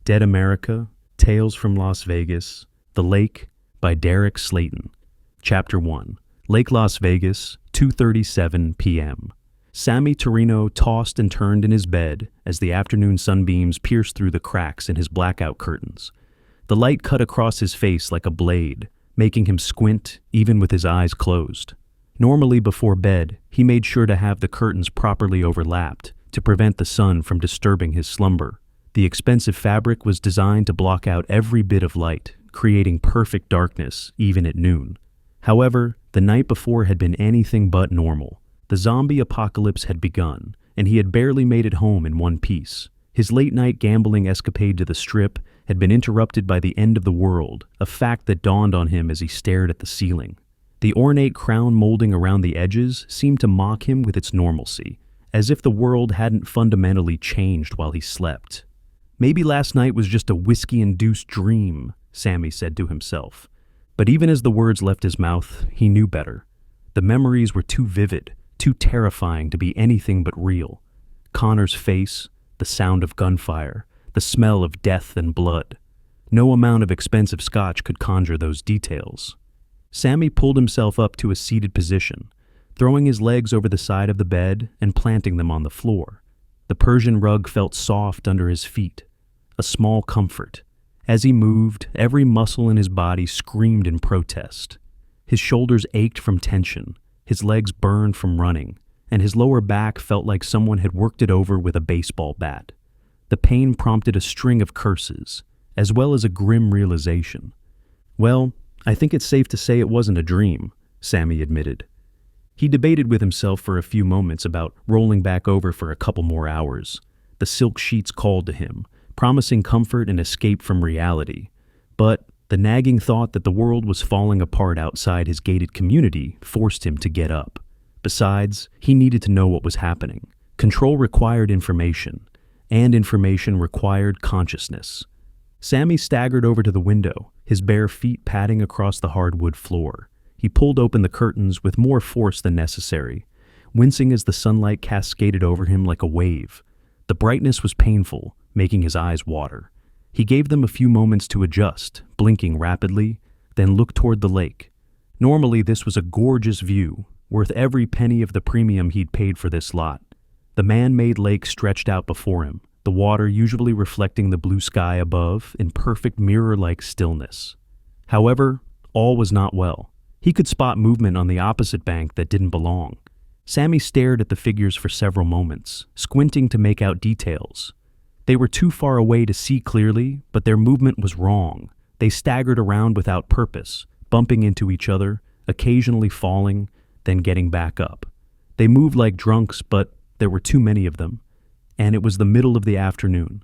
Dead America, Tales from Las Vegas, The Lake by Derek Slayton. Chapter 1. Lake Las Vegas, 2:37 p.m. Sammy Torrino tossed and turned in his bed as the afternoon sunbeams pierced through the cracks in his blackout curtains. The light cut across his face like a blade, making him squint even with his eyes closed. Normally before bed, he made sure to have the curtains properly overlapped to prevent the sun from disturbing his slumber. The expensive fabric was designed to block out every bit of light, creating perfect darkness even at noon. However, the night before had been anything but normal. The zombie apocalypse had begun, and he had barely made it home in one piece. His late-night gambling escapade to the Strip had been interrupted by the end of the world, a fact that dawned on him as he stared at the ceiling. The ornate crown molding around the edges seemed to mock him with its normalcy, as if the world hadn't fundamentally changed while he slept. Maybe last night was just a whiskey-induced dream, Sammy said to himself. But even as the words left his mouth, he knew better. The memories were too vivid, too terrifying to be anything but real. Connor's face, the sound of gunfire, the smell of death and blood. No amount of expensive scotch could conjure those details. Sammy pulled himself up to a seated position, throwing his legs over the side of the bed and planting them on the floor. The Persian rug felt soft under his feet, a small comfort. As he moved, every muscle in his body screamed in protest. His shoulders ached from tension, his legs burned from running, and his lower back felt like someone had worked it over with a baseball bat. The pain prompted a string of curses, as well as a grim realization. Well, I think it's safe to say it wasn't a dream, Sammy admitted. He debated with himself for a few moments about rolling back over for a couple more hours. The silk sheets called to him, promising comfort and escape from reality. But the nagging thought that the world was falling apart outside his gated community forced him to get up. Besides, he needed to know what was happening. Control required information, and information required consciousness. Sammy staggered over to the window, his bare feet padding across the hardwood floor. He pulled open the curtains with more force than necessary, wincing as the sunlight cascaded over him like a wave. The brightness was painful, making his eyes water. He gave them a few moments to adjust, blinking rapidly, then looked toward the lake. Normally, this was a gorgeous view, worth every penny of the premium he'd paid for this lot. The man-made lake stretched out before him, the water usually reflecting the blue sky above in perfect mirror-like stillness. However, all was not well. He could spot movement on the opposite bank that didn't belong. Sammy stared at the figures for several moments, squinting to make out details. They were too far away to see clearly, but their movement was wrong. They staggered around without purpose, bumping into each other, occasionally falling, then getting back up. They moved like drunks, but there were too many of them. And it was the middle of the afternoon.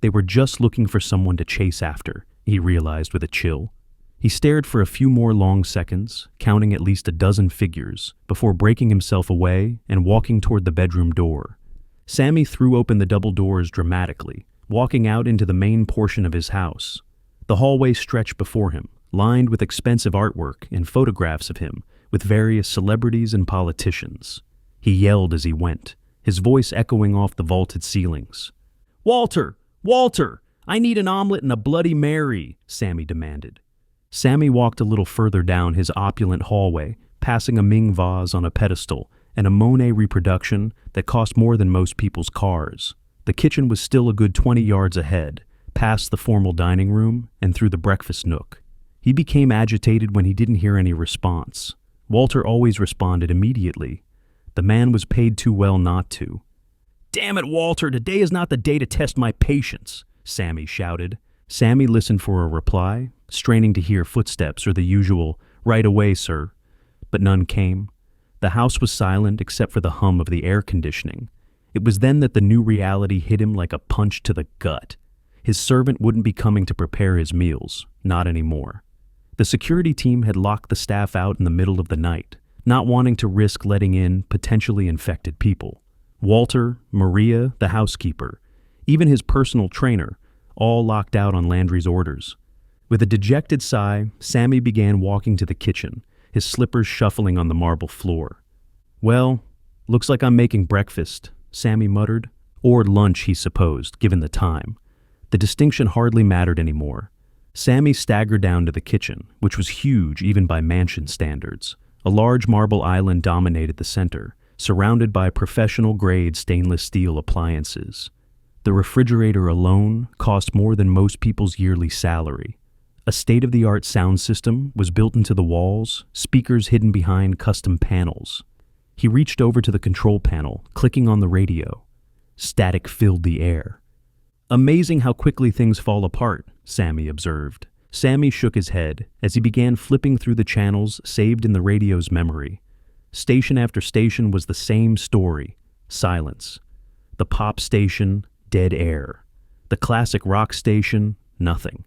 They were just looking for someone to chase after, he realized with a chill. He stared for a few more long seconds, counting at least a dozen figures, before breaking himself away and walking toward the bedroom door. Sammy threw open the double doors dramatically, walking out into the main portion of his house. The hallway stretched before him, lined with expensive artwork and photographs of him with various celebrities and politicians. He yelled as he went, his voice echoing off the vaulted ceilings. "Walter! Walter! I need an omelet and a Bloody Mary!" Sammy demanded. Sammy walked a little further down his opulent hallway, passing a Ming vase on a pedestal and a Monet reproduction that cost more than most people's cars. The kitchen was still a good 20 yards ahead, past the formal dining room and through the breakfast nook. He became agitated when he didn't hear any response. Walter always responded immediately. The man was paid too well not to. "Damn it, Walter, today is not the day to test my patience," Sammy shouted. Sammy listened for a reply, straining to hear footsteps or the usual, "Right away, sir." But none came. The house was silent except for the hum of the air conditioning. It was then that the new reality hit him like a punch to the gut. His servant wouldn't be coming to prepare his meals, not anymore. The security team had locked the staff out in the middle of the night, not wanting to risk letting in potentially infected people. Walter, Maria, the housekeeper, even his personal trainer, all locked out on Landry's orders. With a dejected sigh, Sammy began walking to the kitchen, his slippers shuffling on the marble floor. "Well, looks like I'm making breakfast," Sammy muttered. Or lunch, he supposed, given the time. The distinction hardly mattered anymore. Sammy staggered down to the kitchen, which was huge even by mansion standards. A large marble island dominated the center, surrounded by professional-grade stainless steel appliances. The refrigerator alone cost more than most people's yearly salary. A state-of-the-art sound system was built into the walls, speakers hidden behind custom panels. He reached over to the control panel, clicking on the radio. Static filled the air. "Amazing how quickly things fall apart," Sammy observed. Sammy shook his head as he began flipping through the channels saved in the radio's memory. Station after station was the same story: silence. The pop station, dead air. The classic rock station, nothing.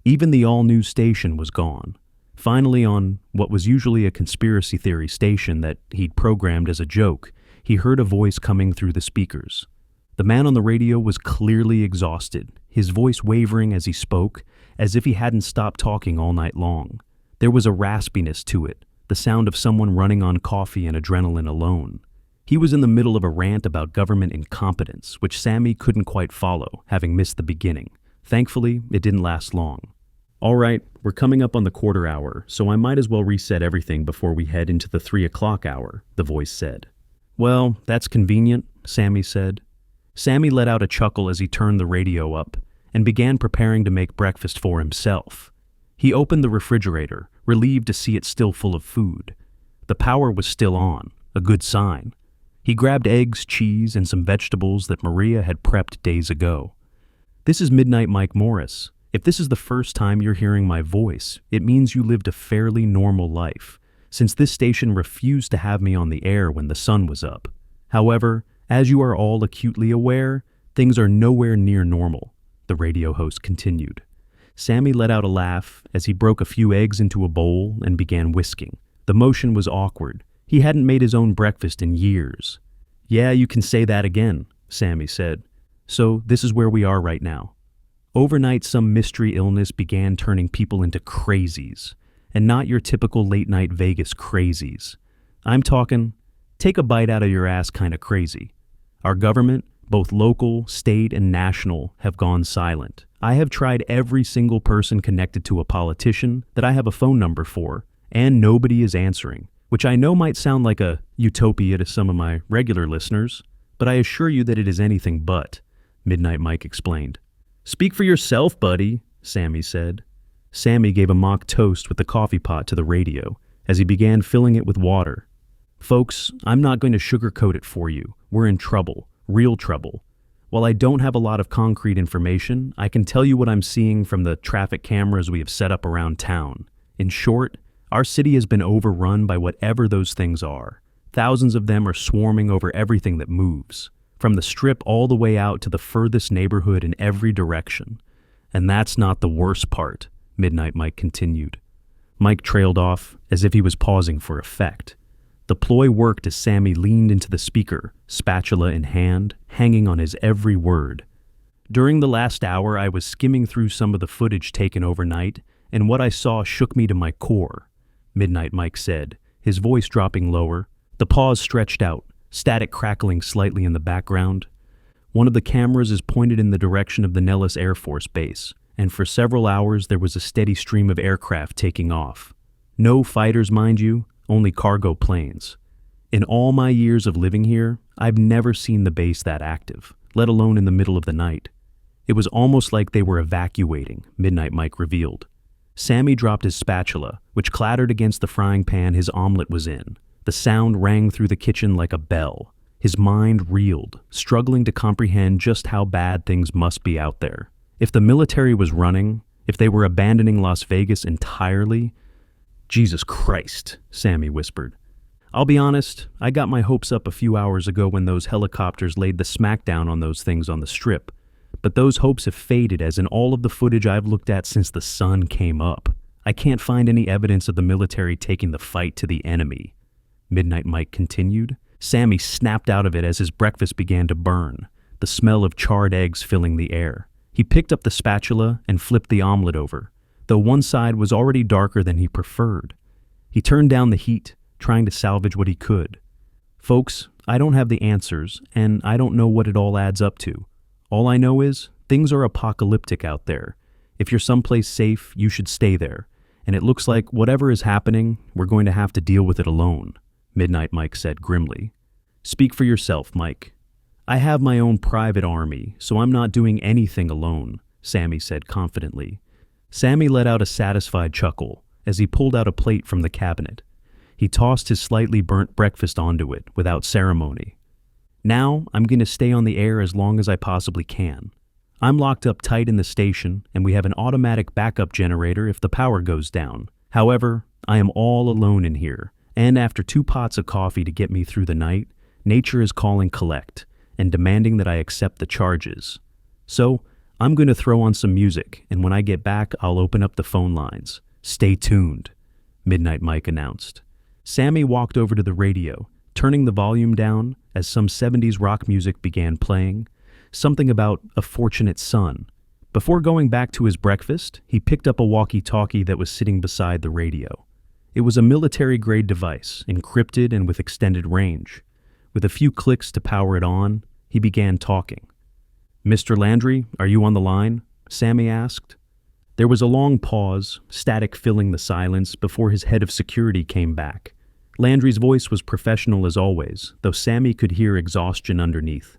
Even the all-new station was gone. Finally, on what was usually a conspiracy theory station that he'd programmed as a joke, he heard a voice coming through the speakers. The man on the radio was clearly exhausted, his voice wavering as he spoke, as if he hadn't stopped talking all night long. There was a raspiness to it, the sound of someone running on coffee and adrenaline alone. He was in the middle of a rant about government incompetence, which Sammy couldn't quite follow, having missed the beginning. Thankfully, it didn't last long. "All right, we're coming up on the quarter hour, so I might as well reset everything before we head into the 3 o'clock hour," the voice said. "Well, that's convenient," Sammy said. Sammy let out a chuckle as he turned the radio up and began preparing to make breakfast for himself. He opened the refrigerator, relieved to see it still full of food. The power was still on, a good sign. He grabbed eggs, cheese, and some vegetables that Maria had prepped days ago. "This is Midnight Mike Morris. If this is the first time you're hearing my voice, it means you lived a fairly normal life, since this station refused to have me on the air when the sun was up. However, as you are all acutely aware, things are nowhere near normal," the radio host continued. Sammy let out a laugh as he broke a few eggs into a bowl and began whisking. The motion was awkward. He hadn't made his own breakfast in years. "Yeah, you can say that again," Sammy said. "So this is where we are right now." Overnight, some mystery illness began turning people into crazies, and not your typical late-night Vegas crazies. I'm talking, take a bite out of your ass kind of crazy. Our government, both local, state, and national, have gone silent. I have tried every single person connected to a politician that I have a phone number for, and nobody is answering, which I know might sound like a utopia to some of my regular listeners, but I assure you that it is anything but, Midnight Mike explained. "Speak for yourself, buddy," Sammy said. Sammy gave a mock toast with the coffee pot to the radio as he began filling it with water. "Folks, I'm not going to sugarcoat it for you. We're in trouble, real trouble. While I don't have a lot of concrete information, I can tell you what I'm seeing from the traffic cameras we have set up around town. In short, our city has been overrun by whatever those things are. Thousands of them are swarming over everything that moves, from the strip all the way out to the furthest neighborhood in every direction. And that's not the worst part," Midnight Mike continued. Mike trailed off as if he was pausing for effect. The ploy worked as Sammy leaned into the speaker, spatula in hand, hanging on his every word. "During the last hour, I was skimming through some of the footage taken overnight, and what I saw shook me to my core," Midnight Mike said, his voice dropping lower. The pause stretched out, static crackling slightly in the background. "One of the cameras is pointed in the direction of the Nellis Air Force Base, and for several hours there was a steady stream of aircraft taking off. No fighters, mind you, only cargo planes. In all my years of living here, I've never seen the base that active, let alone in the middle of the night. It was almost like they were evacuating," Midnight Mike revealed. Sammy dropped his spatula, which clattered against the frying pan his omelet was in. The sound rang through the kitchen like a bell. His mind reeled, struggling to comprehend just how bad things must be out there. If the military was running, if they were abandoning Las Vegas entirely... "Jesus Christ," Sammy whispered. "I'll be honest, I got my hopes up a few hours ago when those helicopters laid the smackdown on those things on the strip. But those hopes have faded as in all of the footage I've looked at since the sun came up. I can't find any evidence of the military taking the fight to the enemy," Midnight Mike continued. Sammy snapped out of it as his breakfast began to burn, the smell of charred eggs filling the air. He picked up the spatula and flipped the omelet over, though one side was already darker than he preferred. He turned down the heat, trying to salvage what he could. "Folks, I don't have the answers, and I don't know what it all adds up to. All I know is Things are apocalyptic out there. If you're someplace safe, you should stay there. And it looks like whatever is happening, we're going to have to deal with it alone, Midnight Mike said grimly. Speak for yourself, Mike. I have my own private army, so I'm not doing anything alone, Sammy said confidently. Sammy let out a satisfied chuckle as he pulled out a plate from the cabinet. He tossed his slightly burnt breakfast onto it without ceremony. Now, I'm going to stay on the air as long as I possibly can. I'm locked up tight in the station, and we have an automatic backup generator if the power goes down. However, I am all alone in here, and after 2 pots of coffee to get me through the night, nature is calling collect and demanding that I accept the charges. So, I'm going to throw on some music, and when I get back, I'll open up the phone lines. Stay tuned, Midnight Mike announced. Sammy walked over to the radio, turning the volume down as some 70s rock music began playing, something about a fortunate son. Before going back to his breakfast, he picked up a walkie-talkie that was sitting beside the radio. It was a military-grade device, encrypted and with extended range. With a few clicks to power it on, he began talking. "Mr. Landry, are you on the line?" Sammy asked. There was a long pause, static filling the silence before his head of security came back. Landry's voice was professional as always, though Sammy could hear exhaustion underneath.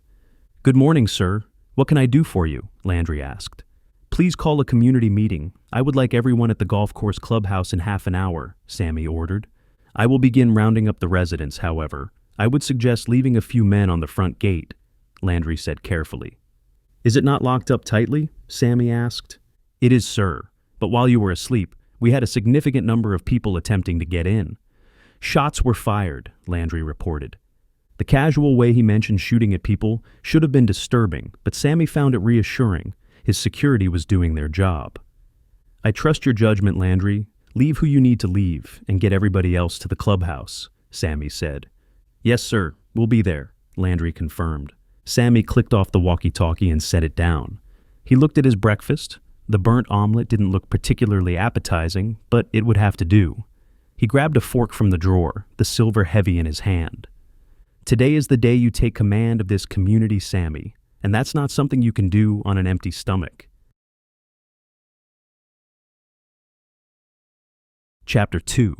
"Good morning, sir. What can I do for you?" Landry asked. "Please call a community meeting. I would like everyone at the golf course clubhouse in half an hour," Sammy ordered. "I will begin rounding up the residents, however. I would suggest leaving a few men on the front gate," Landry said carefully. "Is it not locked up tightly?" Sammy asked. "It is, sir. But while you were asleep, we had a significant number of people attempting to get in." "Shots were fired," Landry reported. The casual way he mentioned shooting at people should have been disturbing, but Sammy found it reassuring. His security was doing their job. "I trust your judgment, Landry. Leave who you need to leave and get everybody else to the clubhouse," Sammy said. "Yes, sir. We'll be there," Landry confirmed. Sammy clicked off the walkie-talkie and set it down. He looked at his breakfast. The burnt omelet didn't look particularly appetizing, but it would have to do. He grabbed a fork from the drawer, the silver heavy in his hand. "Today is the day you take command of this community, Sammy, and that's not something you can do on an empty stomach." Chapter 2.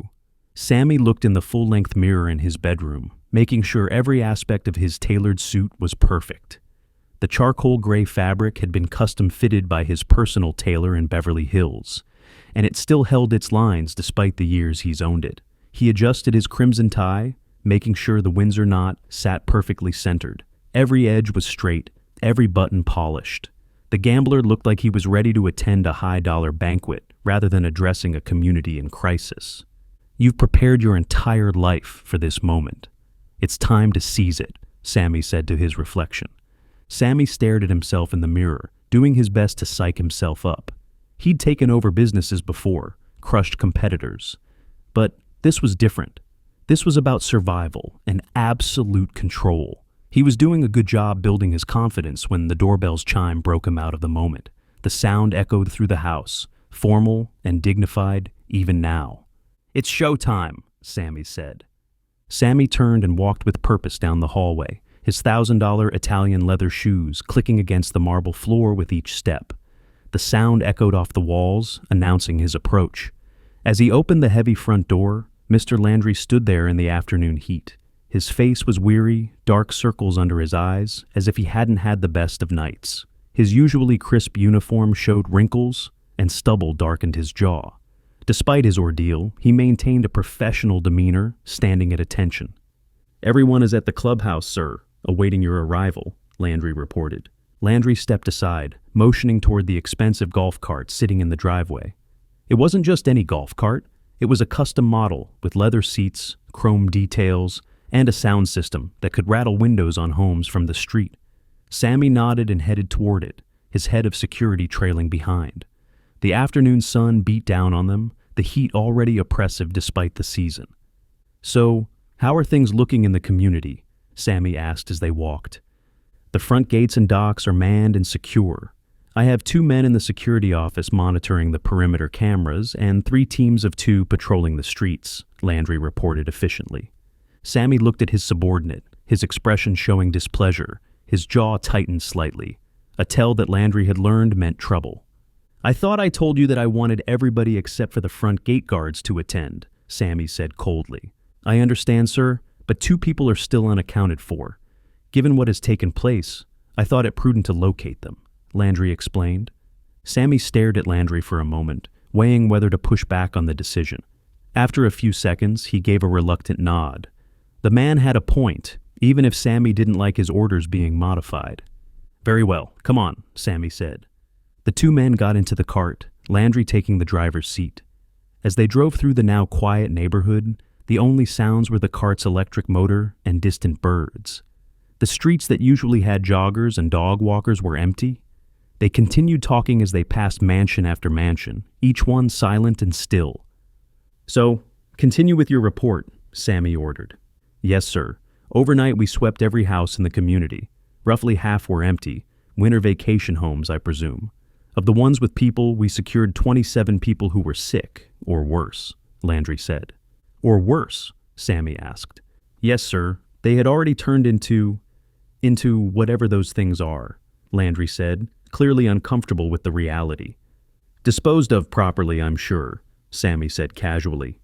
Sammy looked in the full-length mirror in his bedroom, making sure every aspect of his tailored suit was perfect. The charcoal gray fabric had been custom-fitted by his personal tailor in Beverly Hills, and it still held its lines despite the years he's owned it. He adjusted his crimson tie, making sure the Windsor knot sat perfectly centered. Every edge was straight, every button polished. The gambler looked like he was ready to attend a high-dollar banquet rather than addressing a community in crisis. "You've prepared your entire life for this moment. It's time to seize it," Sammy said to his reflection. Sammy stared at himself in the mirror, doing his best to psych himself up. He'd taken over businesses before, crushed competitors. But this was different. This was about survival and absolute control. He was doing a good job building his confidence when the doorbell's chime broke him out of the moment. The sound echoed through the house, formal and dignified even now. "It's showtime," Sammy said. Sammy turned and walked with purpose down the hallway, his $1,000 Italian leather shoes clicking against the marble floor with each step. The sound echoed off the walls, announcing his approach. As he opened the heavy front door, Mr. Landry stood there in the afternoon heat. His face was weary, dark circles under his eyes, as if he hadn't had the best of nights. His usually crisp uniform showed wrinkles, and stubble darkened his jaw. Despite his ordeal, he maintained a professional demeanor, standing at attention. "Everyone is at the clubhouse, sir, awaiting your arrival," Landry reported. Landry stepped aside, motioning toward the expensive golf cart sitting in the driveway. It wasn't just any golf cart. It was a custom model with leather seats, chrome details, and a sound system that could rattle windows on homes from the street. Sammy nodded and headed toward it, his head of security trailing behind. The afternoon sun beat down on them, the heat already oppressive despite the season. "So, how are things looking in the community?" Sammy asked as they walked. "The front gates and docks are manned and secure. I have 2 men in the security office monitoring the perimeter cameras and 3 teams of 2 patrolling the streets," Landry reported efficiently. Sammy looked at his subordinate, his expression showing displeasure, his jaw tightened slightly. a tell that Landry had learned meant trouble. "I thought I told you that I wanted everybody except for the front gate guards to attend," Sammy said coldly. "I understand, sir, but 2 people are still unaccounted for. Given what has taken place, I thought it prudent to locate them," Landry explained. Sammy stared at Landry for a moment, weighing whether to push back on the decision. After a few seconds, he gave a reluctant nod. The man had a point, even if Sammy didn't like his orders being modified. "Very well, come on," Sammy said. The 2 men got into the cart, Landry taking the driver's seat. As they drove through the now quiet neighborhood, the only sounds were the cart's electric motor and distant birds. The streets that usually had joggers and dog walkers were empty. They continued talking as they passed mansion after mansion, each one silent and still. "So, continue with your report," Sammy ordered. "Yes, sir. Overnight we swept every house in the community. Roughly half were empty, winter vacation homes, I presume. Of the ones with people, we secured 27 people who were sick, or worse," Landry said. "Or worse?" Sammy asked. "Yes, sir. They had already turned into whatever those things are," Landry said, clearly uncomfortable with the reality. "Disposed of properly, I'm sure," Sammy said casually.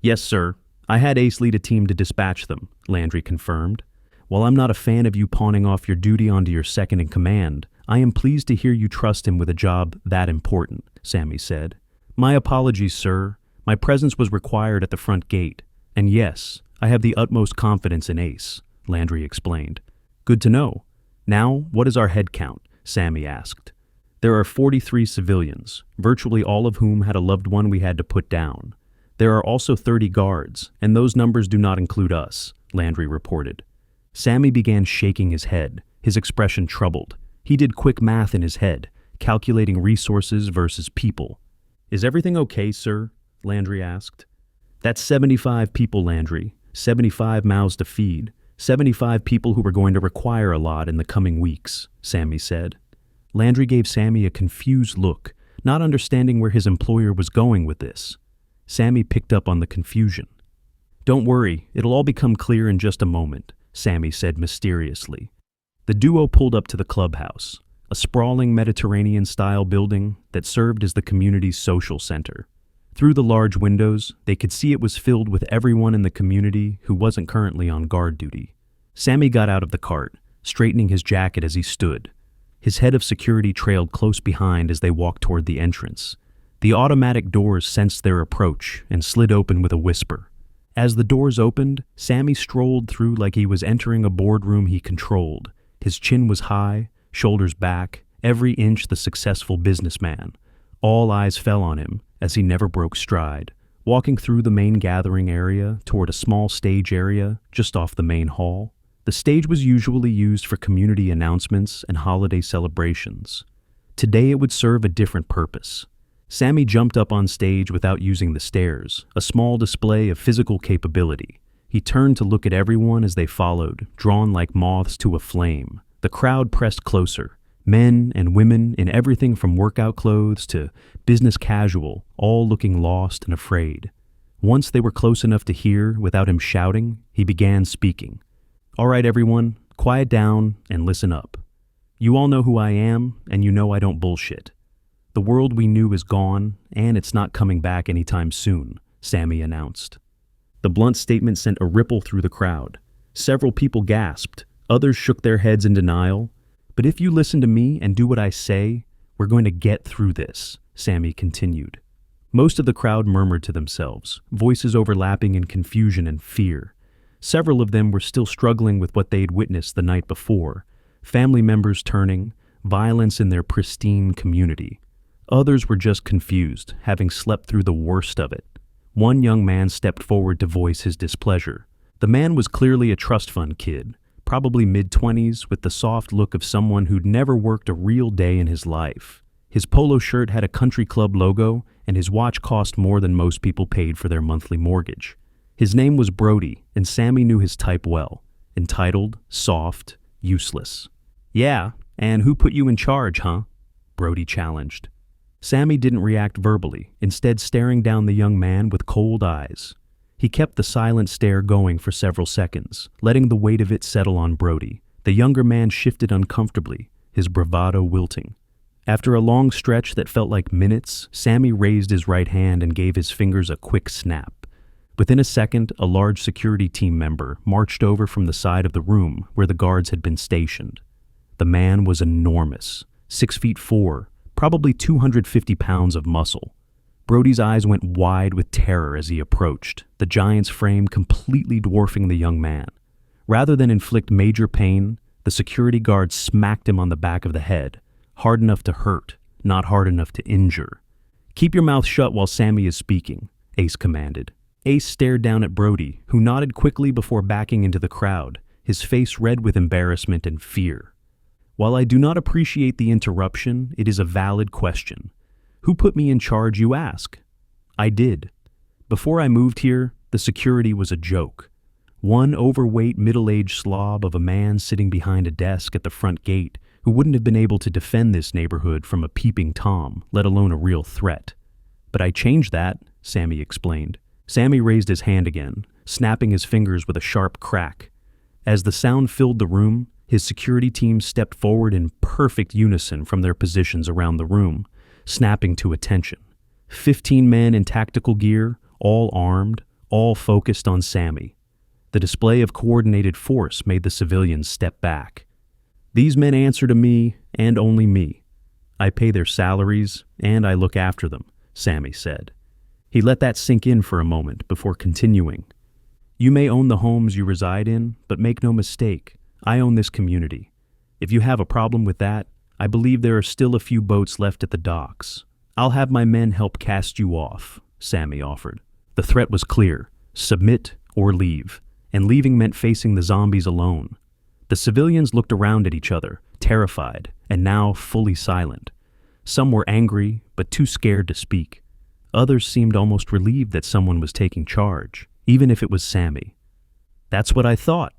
"Yes, sir. I had Ace lead a team to dispatch them," Landry confirmed. "While I'm not a fan of you pawning off your duty onto your second-in-command, I am pleased to hear you trust him with a job that important," Sammy said. "My apologies, sir. My presence was required at the front gate. And yes, I have the utmost confidence in Ace," Landry explained. "Good to know. Now, what is our head count?" Sammy asked. "There are 43 civilians, virtually all of whom had a loved one we had to put down. There are also 30 guards, and those numbers do not include us," Landry reported. Sammy began shaking his head, his expression troubled. He did quick math in his head, calculating resources versus people. "Is everything okay, sir?" Landry asked. "That's 75 people, Landry. 75 mouths to feed. 75 people who were going to require a lot in the coming weeks," Sammy said. Landry gave Sammy a confused look, not understanding where his employer was going with this. Sammy picked up on the confusion. "Don't worry, it'll all become clear in just a moment," Sammy said mysteriously. The duo pulled up to the clubhouse, a sprawling Mediterranean-style building that served as the community's social center. Through the large windows, they could see it was filled with everyone in the community who wasn't currently on guard duty. Sammy got out of the cart, straightening his jacket as he stood. His head of security trailed close behind as they walked toward the entrance. The automatic doors sensed their approach and slid open with a whisper. As the doors opened, Sammy strolled through like he was entering a boardroom he controlled. His chin was high, shoulders back, every inch the successful businessman. All eyes fell on him as he never broke stride, walking through the main gathering area toward a small stage area just off the main hall. The stage was usually used for community announcements and holiday celebrations. Today it would serve a different purpose. Sammy jumped up on stage without using the stairs, a small display of physical capability. He turned to look at everyone as they followed, drawn like moths to a flame. The crowd pressed closer. Men and women in everything from workout clothes to business casual, all looking lost and afraid. Once they were close enough to hear without him shouting, he began speaking. "All right, everyone, quiet down and listen up. You all know who I am, and you know I don't bullshit. The world we knew is gone, and it's not coming back anytime soon," Sammy announced. The blunt statement sent a ripple through the crowd. Several people gasped, others shook their heads in denial. "But if you listen to me and do what I say, we're going to get through this," Sammy continued. Most of the crowd murmured to themselves, voices overlapping in confusion and fear. Several of them were still struggling with what they'd witnessed the night before, family members turning, violence in their pristine community. Others were just confused, having slept through the worst of it. One young man stepped forward to voice his displeasure. The man was clearly a trust fund kid, probably mid-20s, with the soft look of someone who'd never worked a real day in his life. His polo shirt had a country club logo, and his watch cost more than most people paid for their monthly mortgage. His name was Brody, and Sammy knew his type well. Entitled, soft, useless. "Yeah, and who put you in charge, huh?" Brody challenged. Sammy didn't react verbally, instead staring down the young man with cold eyes. He kept the silent stare going for several seconds, letting the weight of it settle on Brody. The younger man shifted uncomfortably, his bravado wilting. After a long stretch that felt like minutes, Sammy raised his right hand and gave his fingers a quick snap. Within a second, a large security team member marched over from the side of the room where the guards had been stationed. The man was enormous, 6'4", probably 250 pounds of muscle. Brody's eyes went wide with terror as he approached, the giant's frame completely dwarfing the young man. Rather than inflict major pain, the security guard smacked him on the back of the head, hard enough to hurt, not hard enough to injure. "Keep your mouth shut while Sammy is speaking," Ace commanded. Ace stared down at Brody, who nodded quickly before backing into the crowd, his face red with embarrassment and fear. "While I do not appreciate the interruption, it is a valid question. Who put me in charge, you ask? I did. Before I moved here, the security was a joke. One overweight, middle-aged slob of a man sitting behind a desk at the front gate who wouldn't have been able to defend this neighborhood from a peeping Tom, let alone a real threat. But I changed that," Sammy explained. Sammy raised his hand again, snapping his fingers with a sharp crack. As the sound filled the room, his security team stepped forward in perfect unison from their positions around the room, snapping to attention. 15 men in tactical gear, all armed, all focused on Sammy. The display of coordinated force made the civilians step back. "These men answer to me, and only me. I pay their salaries, and I look after them," Sammy said. He let that sink in for a moment before continuing. "You may own the homes you reside in, but make no mistake, I own this community. If you have a problem with that, I believe there are still a few boats left at the docks. I'll have my men help cast you off," Sammy offered. The threat was clear: submit or leave, and leaving meant facing the zombies alone. The civilians looked around at each other, terrified, and now fully silent. Some were angry, but too scared to speak. Others seemed almost relieved that someone was taking charge, even if it was Sammy. "That's what I thought.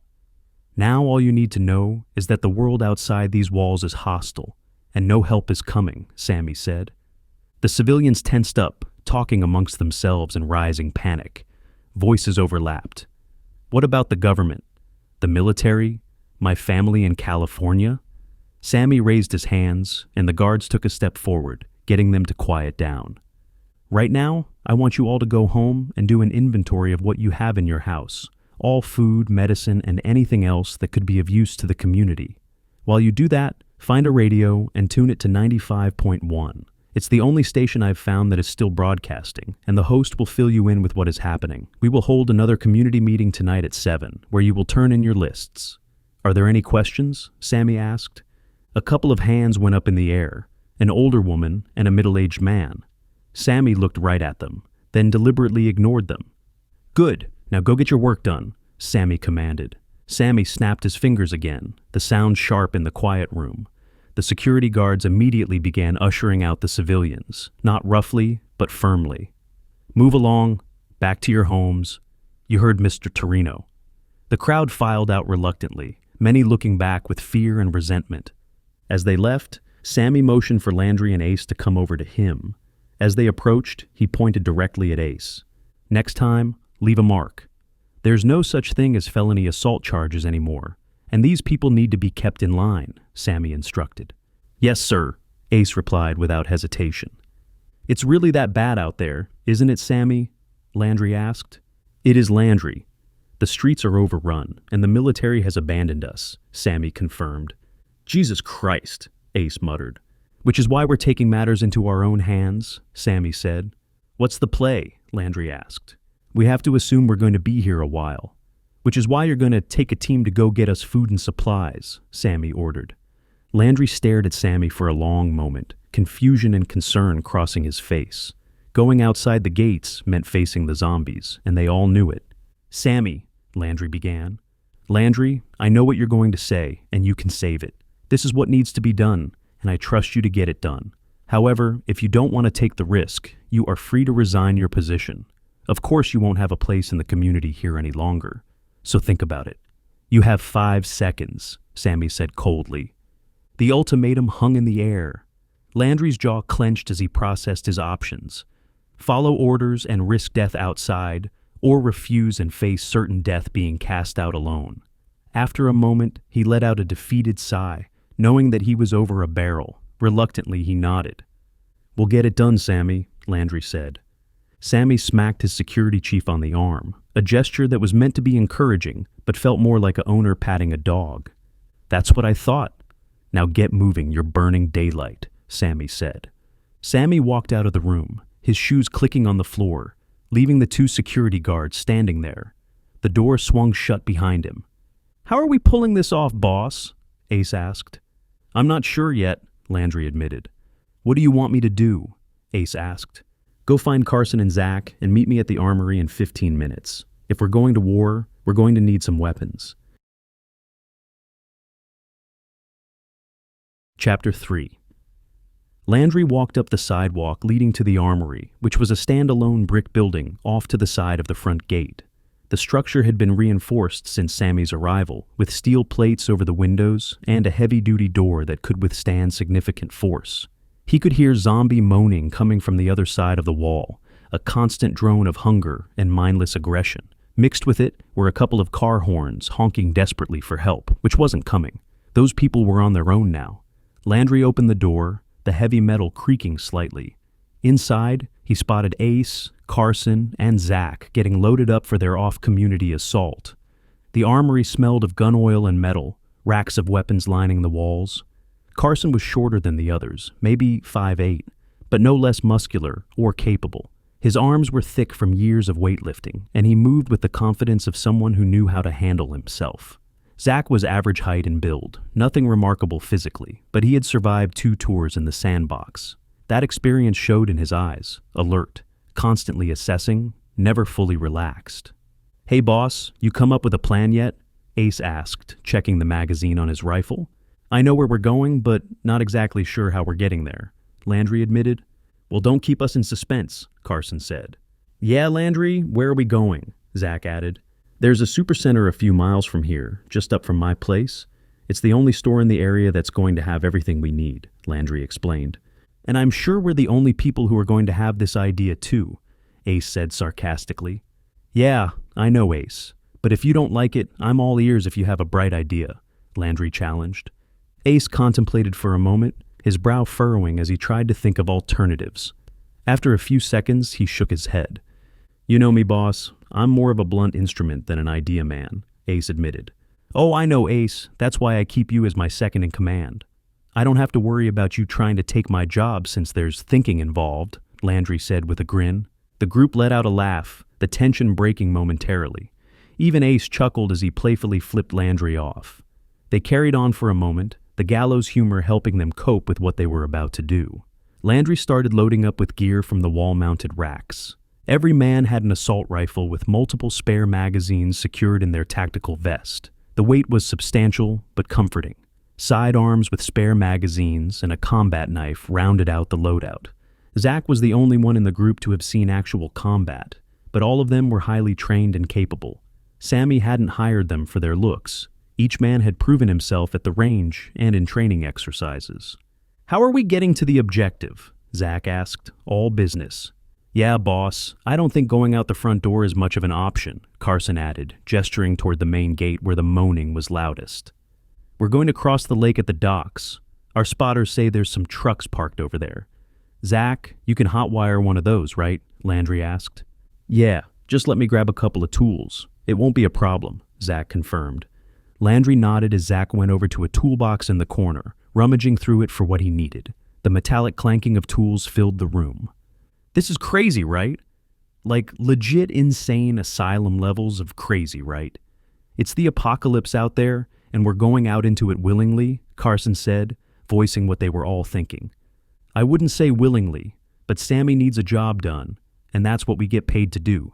Now all you need to know is that the world outside these walls is hostile, and no help is coming," Sammy said. The civilians tensed up, talking amongst themselves in rising panic. Voices overlapped. "What about the government? The military? My family in California?" Sammy raised his hands, and the guards took a step forward, getting them to quiet down. "Right now, I want you all to go home and do an inventory of what you have in your house. All food, medicine, and anything else that could be of use to the community. While you do that, find a radio and tune it to 95.1. It's the only station I've found that is still broadcasting, and the host will fill you in with what is happening. We will hold another community meeting tonight at 7, where you will turn in your lists." "Are there any questions?" Sammy asked. A couple of hands went up in the air, an older woman and a middle-aged man. Sammy looked right at them, then deliberately ignored them. "Good. Now go get your work done," Sammy commanded. Sammy snapped his fingers again, the sound sharp in the quiet room. The security guards immediately began ushering out the civilians, not roughly, but firmly. "Move along, back to your homes. You heard Mr. Torrino." The crowd filed out reluctantly, many looking back with fear and resentment. As they left, Sammy motioned for Landry and Ace to come over to him. As they approached, he pointed directly at Ace. "Next time, leave a mark. There's no such thing as felony assault charges anymore, and these people need to be kept in line," Sammy instructed. "Yes, sir," Ace replied without hesitation. "It's really that bad out there, isn't it, Sammy?" Landry asked. "It is, Landry. The streets are overrun, and the military has abandoned us," Sammy confirmed. "Jesus Christ," Ace muttered. "Which is why we're taking matters into our own hands," Sammy said. "What's the play?" Landry asked. "We have to assume we're going to be here a while. Which is why you're going to take a team to go get us food and supplies," Sammy ordered. Landry stared at Sammy for a long moment, confusion and concern crossing his face. Going outside the gates meant facing the zombies, and they all knew it. "Sammy," Landry began. "Landry, I know what you're going to say, and you can save it. This is what needs to be done, and I trust you to get it done. However, if you don't want to take the risk, you are free to resign your position. Of course you won't have a place in the community here any longer. So think about it. You have 5 seconds, Sammy said coldly. The ultimatum hung in the air. Landry's jaw clenched as he processed his options. Follow orders and risk death outside, or refuse and face certain death being cast out alone. After a moment, he let out a defeated sigh, Knowing that he was over a barrel, reluctantly he nodded. "We'll get it done, Sammy," Landry said. Sammy smacked his security chief on the arm, a gesture that was meant to be encouraging, but felt more like an owner patting a dog. "That's what I thought. Now get moving, you're burning daylight," Sammy said. Sammy walked out of the room, his shoes clicking on the floor, leaving the two security guards standing there. The door swung shut behind him. "How are we pulling this off, boss?" Ace asked. "I'm not sure yet," Landry admitted. "What do you want me to do?" Ace asked. "Go find Carson and Zach and meet me at the armory in 15 minutes. If we're going to war, we're going to need some weapons." Chapter 3. Landry walked up the sidewalk leading to the armory, which was a standalone brick building off to the side of the front gate. The structure had been reinforced since Sammy's arrival, with steel plates over the windows and a heavy-duty door that could withstand significant force. He could hear zombie moaning coming from the other side of the wall, a constant drone of hunger and mindless aggression. Mixed with it were a couple of car horns honking desperately for help, which wasn't coming. Those people were on their own now. Landry opened the door, the heavy metal creaking slightly. Inside, he spotted Ace, Carson, and Zach getting loaded up for their off-community assault. The armory smelled of gun oil and metal, racks of weapons lining the walls. Carson was shorter than the others, maybe 5'8", but no less muscular or capable. His arms were thick from years of weightlifting, and he moved with the confidence of someone who knew how to handle himself. Zach was average height and build, nothing remarkable physically, but he had survived 2 tours in the sandbox. That experience showed in his eyes, alert, constantly assessing, never fully relaxed. "Hey boss, you come up with a plan yet?" Ace asked, checking the magazine on his rifle. "I know where we're going, but not exactly sure how we're getting there," Landry admitted. "Well, don't keep us in suspense," Carson said. "Yeah, Landry, where are we going?" Zach added. "There's a supercenter a few miles from here, just up from my place. It's the only store in the area that's going to have everything we need," Landry explained. "And I'm sure we're the only people who are going to have this idea too," Ace said sarcastically. "Yeah, I know, Ace. But if you don't like it, I'm all ears if you have a bright idea," Landry challenged. Ace contemplated for a moment, his brow furrowing as he tried to think of alternatives. After a few seconds, he shook his head. "You know me, boss. I'm more of a blunt instrument than an idea man," Ace admitted. "Oh, I know, Ace. That's why I keep you as my second in command. I don't have to worry about you trying to take my job since there's thinking involved," Landry said with a grin. The group let out a laugh, the tension breaking momentarily. Even Ace chuckled as he playfully flipped Landry off. They carried on for a moment, the gallows humor helping them cope with what they were about to do. Landry started loading up with gear from the wall-mounted racks. Every man had an assault rifle with multiple spare magazines secured in their tactical vest. The weight was substantial but comforting. Sidearms with spare magazines and a combat knife rounded out the loadout. Zach was the only one in the group to have seen actual combat, but all of them were highly trained and capable. Sammy hadn't hired them for their looks. Each man had proven himself at the range and in training exercises. "How are we getting to the objective?" Zach asked, all business. "Yeah, boss, I don't think going out the front door is much of an option," Carson added, gesturing toward the main gate where the moaning was loudest. "We're going to cross the lake at the docks. Our spotters say there's some trucks parked over there. Zach, you can hotwire one of those, right?" Landry asked. "Yeah, just let me grab a couple of tools. It won't be a problem," Zach confirmed. Landry nodded as Zach went over to a toolbox in the corner, rummaging through it for what he needed. The metallic clanking of tools filled the room. "This is crazy, right? Like legit insane asylum levels of crazy, right? It's the apocalypse out there, and we're going out into it willingly," Carson said, voicing what they were all thinking. "I wouldn't say willingly, but Sammy needs a job done, and that's what we get paid to do,"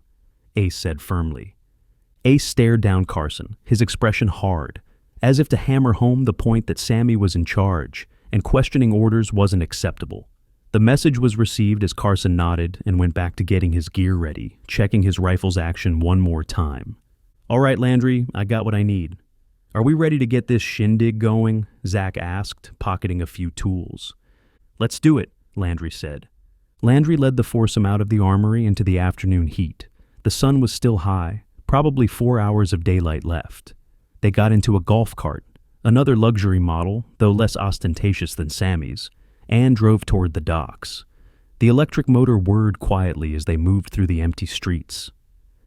Ace said firmly. Ace stared down Carson, his expression hard, as if to hammer home the point that Sammy was in charge, and questioning orders wasn't acceptable. The message was received as Carson nodded and went back to getting his gear ready, checking his rifle's action one more time. "All right, Landry, I got what I need. Are we ready to get this shindig going?" Zach asked, pocketing a few tools. "Let's do it," Landry said. Landry led the foursome out of the armory into the afternoon heat. The sun was still high, probably 4 hours of daylight left. They got into a golf cart, another luxury model, though less ostentatious than Sammy's, and drove toward the docks. The electric motor whirred quietly as they moved through the empty streets.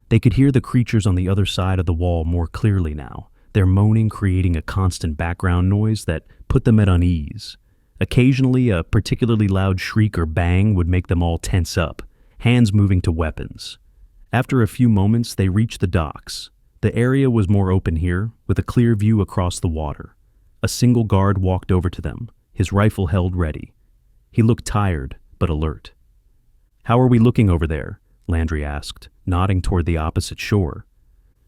They could hear the creatures on the other side of the wall more clearly now, their moaning creating a constant background noise that put them at unease. Occasionally, a particularly loud shriek or bang would make them all tense up, hands moving to weapons. After a few moments, they reached the docks. The area was more open here, with a clear view across the water. A single guard walked over to them, his rifle held ready. He looked tired, but alert. "How are we looking over there?" Landry asked, nodding toward the opposite shore.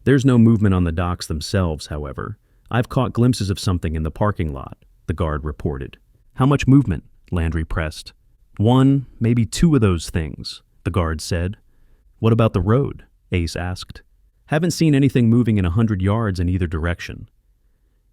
"There's no movement on the docks themselves, however. I've caught glimpses of something in the parking lot," the guard reported. "How much movement?" Landry pressed. "One, maybe two of those things," the guard said. "What about the road?" Ace asked. "Haven't seen anything moving in 100 yards in either direction."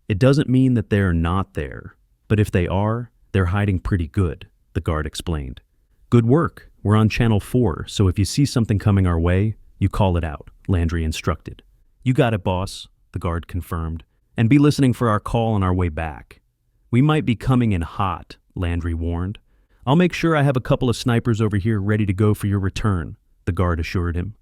"It doesn't mean that they're not there, but if they are, they're hiding pretty good," the guard explained. "Good work. We're on Channel 4, so if you see something coming our way, you call it out," Landry instructed. "You got it, boss," the guard confirmed. "And be listening for our call on our way back." "We might be coming in hot," Landry warned. "I'll make sure I have a couple of snipers over here ready to go for your return," the guard assured him.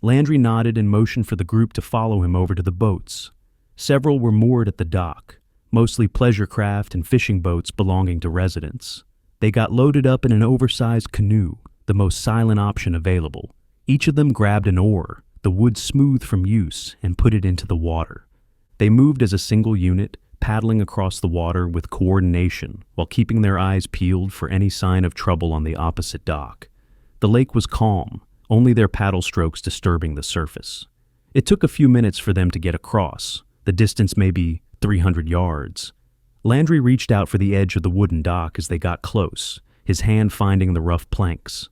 Landry nodded and motioned for the group to follow him over to the boats. Several were moored at the dock, mostly pleasure craft and fishing boats belonging to residents. They got loaded up in an oversized canoe, the most silent option available. Each of them grabbed an oar, the wood smooth from use, and put it into the water. They moved as a single unit, paddling across the water with coordination while keeping their eyes peeled for any sign of trouble on the opposite dock. The lake was calm, only their paddle strokes disturbing the surface. It took a few minutes for them to get across, the distance maybe 300 yards. Landry reached out for the edge of the wooden dock as they got close, his hand finding the rough planks.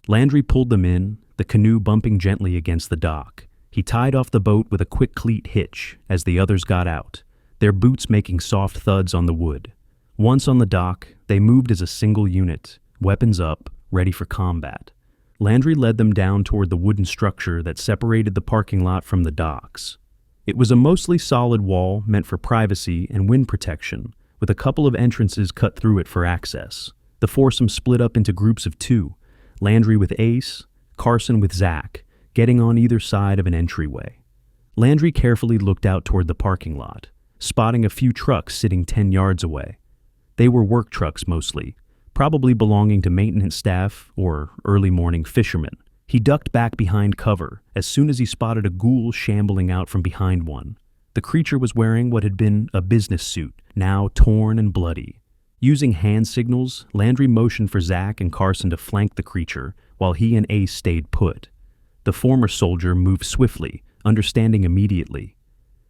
Landry pulled them in, the canoe bumping gently against the dock. He tied off the boat with a quick cleat hitch as the others got out, their boots making soft thuds on the wood. Once on the dock, they moved as a single unit, weapons up, ready for combat. Landry led them down toward the wooden structure that separated the parking lot from the docks. It was a mostly solid wall meant for privacy and wind protection, with a couple of entrances cut through it for access. The foursome split up into groups of two, Landry with Ace, Carson with Zach, getting on either side of an entryway. Landry carefully looked out toward the parking lot, spotting a few trucks sitting 10 yards away. They were work trucks mostly, probably belonging to maintenance staff or early morning fishermen. He ducked back behind cover as soon as he spotted a ghoul shambling out from behind one. The creature was wearing what had been a business suit, now torn and bloody. Using hand signals, Landry motioned for Zach and Carson to flank the creature while he and Ace stayed put. The former soldier moved swiftly, understanding immediately.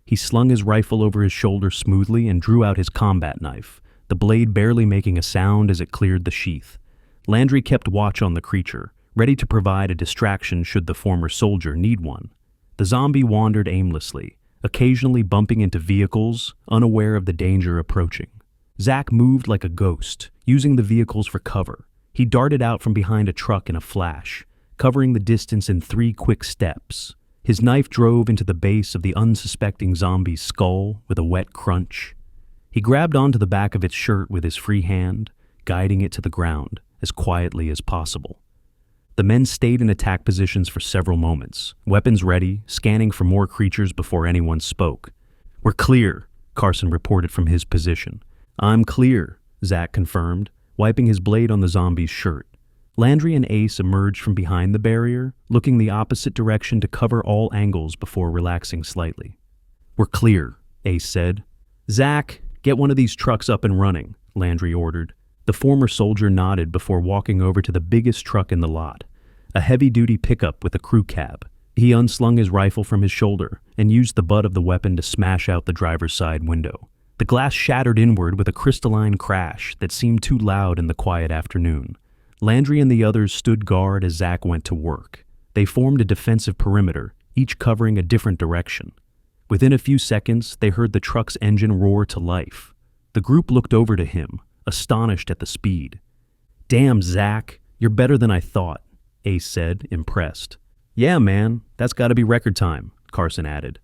He slung his rifle over his shoulder smoothly and drew out his combat knife, the blade barely making a sound as it cleared the sheath. Landry kept watch on the creature, ready to provide a distraction should the former soldier need one. The zombie wandered aimlessly, occasionally bumping into vehicles, unaware of the danger approaching. Zach moved like a ghost, using the vehicles for cover. He darted out from behind a truck in a flash, covering the distance in 3 quick steps. His knife drove into the base of the unsuspecting zombie's skull with a wet crunch. He grabbed onto the back of its shirt with his free hand, guiding it to the ground as quietly as possible. The men stayed in attack positions for several moments, weapons ready, scanning for more creatures before anyone spoke. "We're clear," Carson reported from his position. "I'm clear," Zach confirmed, wiping his blade on the zombie's shirt. Landry and Ace emerged from behind the barrier, looking the opposite direction to cover all angles before relaxing slightly. "We're clear," Ace said. "Zach, get one of these trucks up and running," Landry ordered. The former soldier nodded before walking over to the biggest truck in the lot, a heavy-duty pickup with a crew cab. He unslung his rifle from his shoulder and used the butt of the weapon to smash out the driver's side window. The glass shattered inward with a crystalline crash that seemed too loud in the quiet afternoon. Landry and the others stood guard as Zach went to work. They formed a defensive perimeter, each covering a different direction. Within a few seconds, they heard the truck's engine roar to life. The group looked over to him, astonished at the speed. "Damn, Zach, you're better than I thought," Ace said, impressed. "Yeah, man, that's gotta be record time," Carson added.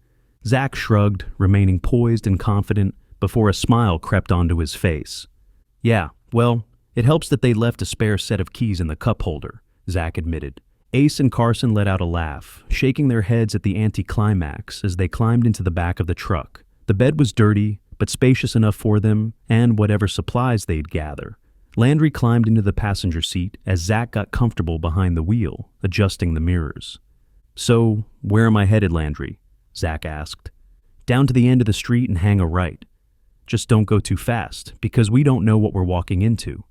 Zach shrugged, remaining poised and confident, before a smile crept onto his face. "Yeah, well, it helps that they left a spare set of keys in the cup holder," Zach admitted. Ace and Carson let out a laugh, shaking their heads at the anticlimax as they climbed into the back of the truck. The bed was dirty, but spacious enough for them and whatever supplies they'd gather. Landry climbed into the passenger seat as Zach got comfortable behind the wheel, adjusting the mirrors. "So, where am I headed, Landry?" Zach asked. "Down to the end of the street and hang a right. Just don't go too fast, because we don't know what we're walking into."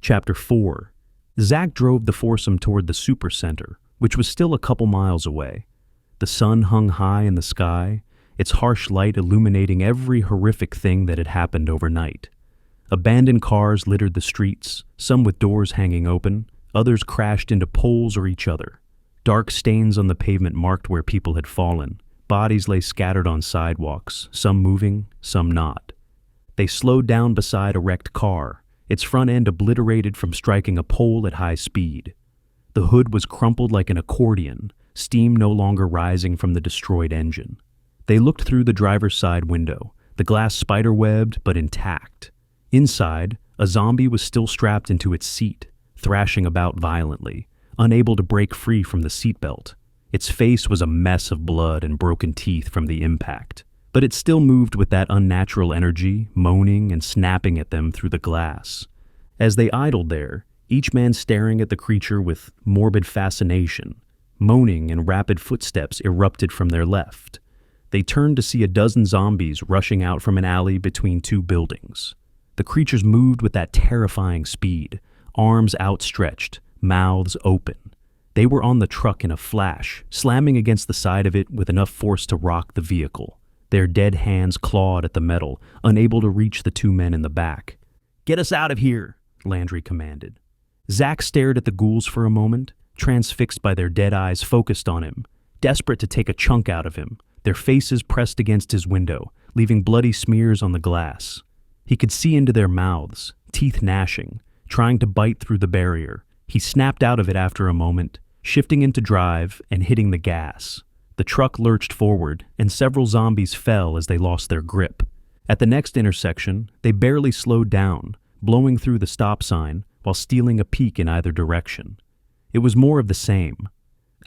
Chapter 4. Zach drove the foursome toward the supercenter, which was still a couple miles away. The sun hung high in the sky, its harsh light illuminating every horrific thing that had happened overnight. Abandoned cars littered the streets, some with doors hanging open, others crashed into poles or each other. Dark stains on the pavement marked where people had fallen. Bodies lay scattered on sidewalks, some moving, some not. They slowed down beside a wrecked car, its front end obliterated from striking a pole at high speed. The hood was crumpled like an accordion, steam no longer rising from the destroyed engine. They looked through the driver's side window, the glass spider-webbed but intact. Inside, a zombie was still strapped into its seat, thrashing about violently, unable to break free from the seatbelt. Its face was a mess of blood and broken teeth from the impact, but it still moved with that unnatural energy, moaning and snapping at them through the glass. As they idled there, each man staring at the creature with morbid fascination, moaning and rapid footsteps erupted from their left. They turned to see a dozen zombies rushing out from an alley between two buildings. The creatures moved with that terrifying speed, arms outstretched, mouths open. They were on the truck in a flash, slamming against the side of it with enough force to rock the vehicle. Their dead hands clawed at the metal, unable to reach the two men in the back. "Get us out of here," Landry commanded. Zach stared at the ghouls for a moment, transfixed by their dead eyes focused on him, desperate to take a chunk out of him, their faces pressed against his window, leaving bloody smears on the glass. He could see into their mouths, teeth gnashing, trying to bite through the barrier. He snapped out of it after a moment, shifting into drive and hitting the gas. The truck lurched forward, and several zombies fell as they lost their grip. At the next intersection, they barely slowed down, blowing through the stop sign while stealing a peek in either direction. It was more of the same.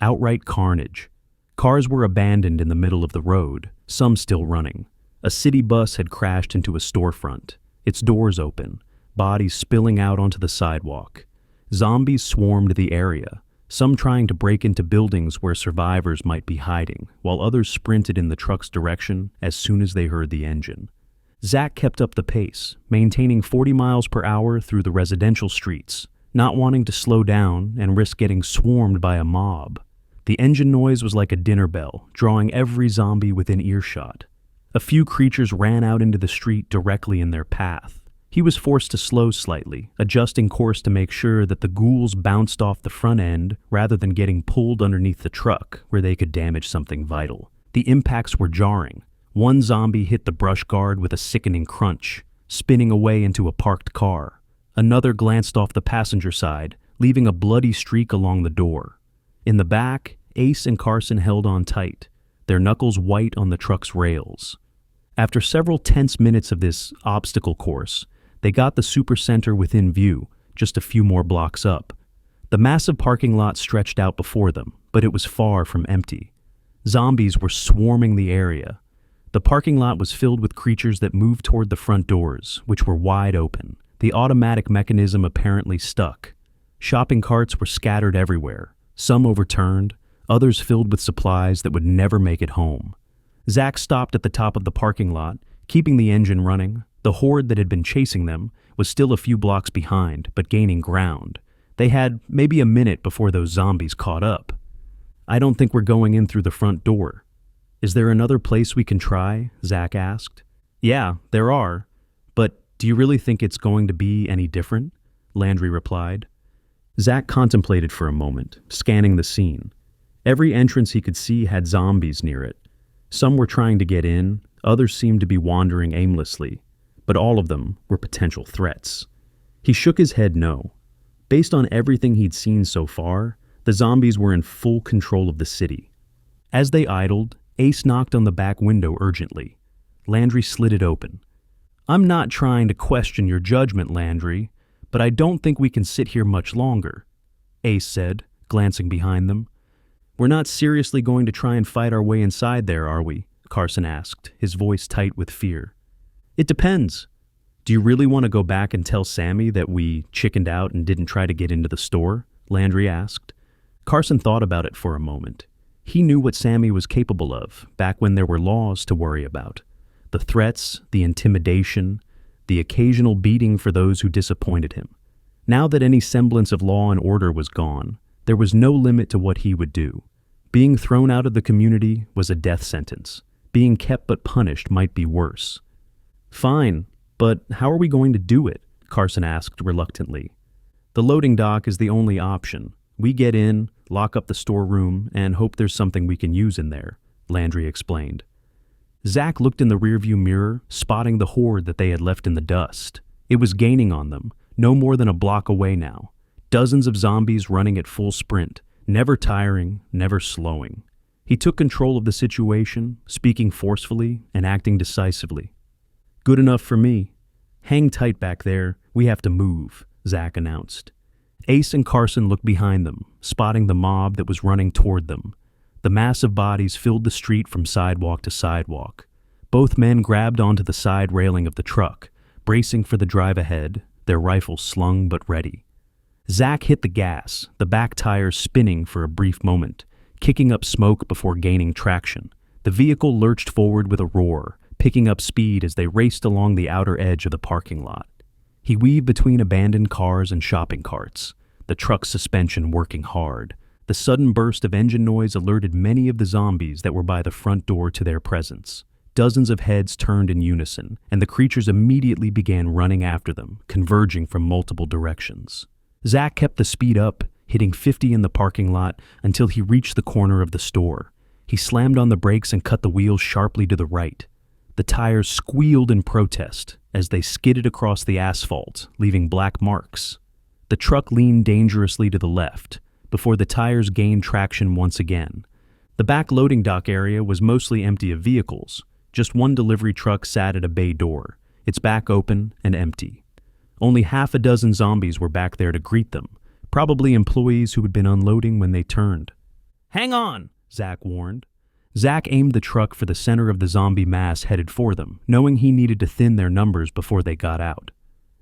Outright carnage. Cars were abandoned in the middle of the road, some still running. A city bus had crashed into a storefront, its doors open, bodies spilling out onto the sidewalk. Zombies swarmed the area, some trying to break into buildings where survivors might be hiding, while others sprinted in the truck's direction as soon as they heard the engine. Zach kept up the pace, maintaining 40 miles per hour through the residential streets, not wanting to slow down and risk getting swarmed by a mob. The engine noise was like a dinner bell, drawing every zombie within earshot. A few creatures ran out into the street directly in their path. He was forced to slow slightly, adjusting course to make sure that the ghouls bounced off the front end rather than getting pulled underneath the truck where they could damage something vital. The impacts were jarring. One zombie hit the brush guard with a sickening crunch, spinning away into a parked car. Another glanced off the passenger side, leaving a bloody streak along the door. In the back, Ace and Carson held on tight, their knuckles white on the truck's rails. After several tense minutes of this obstacle course, they got the supercenter within view, just a few more blocks up. The massive parking lot stretched out before them, but it was far from empty. Zombies were swarming the area. The parking lot was filled with creatures that moved toward the front doors, which were wide open, the automatic mechanism apparently stuck. Shopping carts were scattered everywhere, some overturned, others filled with supplies that would never make it home. Zach stopped at the top of the parking lot, keeping the engine running. The horde that had been chasing them was still a few blocks behind, but gaining ground. They had maybe a minute before those zombies caught up. "I don't think we're going in through the front door. Is there another place we can try?" Zach asked. "Yeah, there are. But do you really think it's going to be any different?" Landry replied. Zach contemplated for a moment, scanning the scene. Every entrance he could see had zombies near it. Some were trying to get in, others seemed to be wandering aimlessly, but all of them were potential threats. He shook his head no. Based on everything he'd seen so far, the zombies were in full control of the city. As they idled, Ace knocked on the back window urgently. Landry slid it open. "I'm not trying to question your judgment, Landry, but I don't think we can sit here much longer," Ace said, glancing behind them. "We're not seriously going to try and fight our way inside there, are we?" Carson asked, his voice tight with fear. "It depends. Do you really want to go back and tell Sammy that we chickened out and didn't try to get into the store?" Landry asked. Carson thought about it for a moment. He knew what Sammy was capable of back when there were laws to worry about. The threats, the intimidation, the occasional beating for those who disappointed him. Now that any semblance of law and order was gone, there was no limit to what he would do. Being thrown out of the community was a death sentence. Being kept but punished might be worse. "Fine, but how are we going to do it?" Carson asked reluctantly. "The loading dock is the only option. We get in, lock up the storeroom, and hope there's something we can use in there," Landry explained. Zach looked in the rearview mirror, spotting the horde that they had left in the dust. It was gaining on them, no more than a block away now. Dozens of zombies running at full sprint, never tiring, never slowing. He took control of the situation, speaking forcefully and acting decisively. "Good enough for me. Hang tight back there, we have to move," Zach announced. Ace and Carson looked behind them, spotting the mob that was running toward them. The mass of bodies filled the street from sidewalk to sidewalk. Both men grabbed onto the side railing of the truck, bracing for the drive ahead, their rifles slung but ready. Zach hit the gas, the back tires spinning for a brief moment, kicking up smoke before gaining traction. The vehicle lurched forward with a roar, picking up speed as they raced along the outer edge of the parking lot. He weaved between abandoned cars and shopping carts, the truck's suspension working hard. The sudden burst of engine noise alerted many of the zombies that were by the front door to their presence. Dozens of heads turned in unison, and the creatures immediately began running after them, converging from multiple directions. Zach kept the speed up, hitting 50 in the parking lot until he reached the corner of the store. He slammed on the brakes and cut the wheels sharply to the right. The tires squealed in protest as they skidded across the asphalt, leaving black marks. The truck leaned dangerously to the left, before the tires gained traction once again. The back loading dock area was mostly empty of vehicles. Just one delivery truck sat at a bay door, its back open and empty. Only half a dozen zombies were back there to greet them, probably employees who had been unloading when they turned. "Hang on," Zach warned. Zach aimed the truck for the center of the zombie mass headed for them, knowing he needed to thin their numbers before they got out.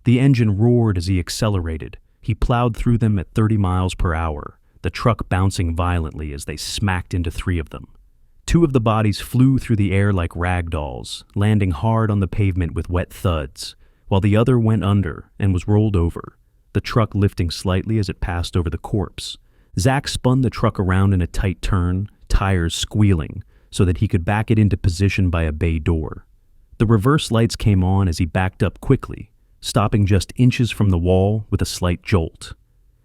The engine roared as he accelerated. He plowed through them at 30 miles per hour, the truck bouncing violently as they smacked into 3 of them. 2 of the bodies flew through the air like rag dolls, landing hard on the pavement with wet thuds, while the other went under and was rolled over, the truck lifting slightly as it passed over the corpse. Zach spun the truck around in a tight turn, tires squealing, so that he could back it into position by a bay door. The reverse lights came on as he backed up quickly, stopping just inches from the wall with a slight jolt.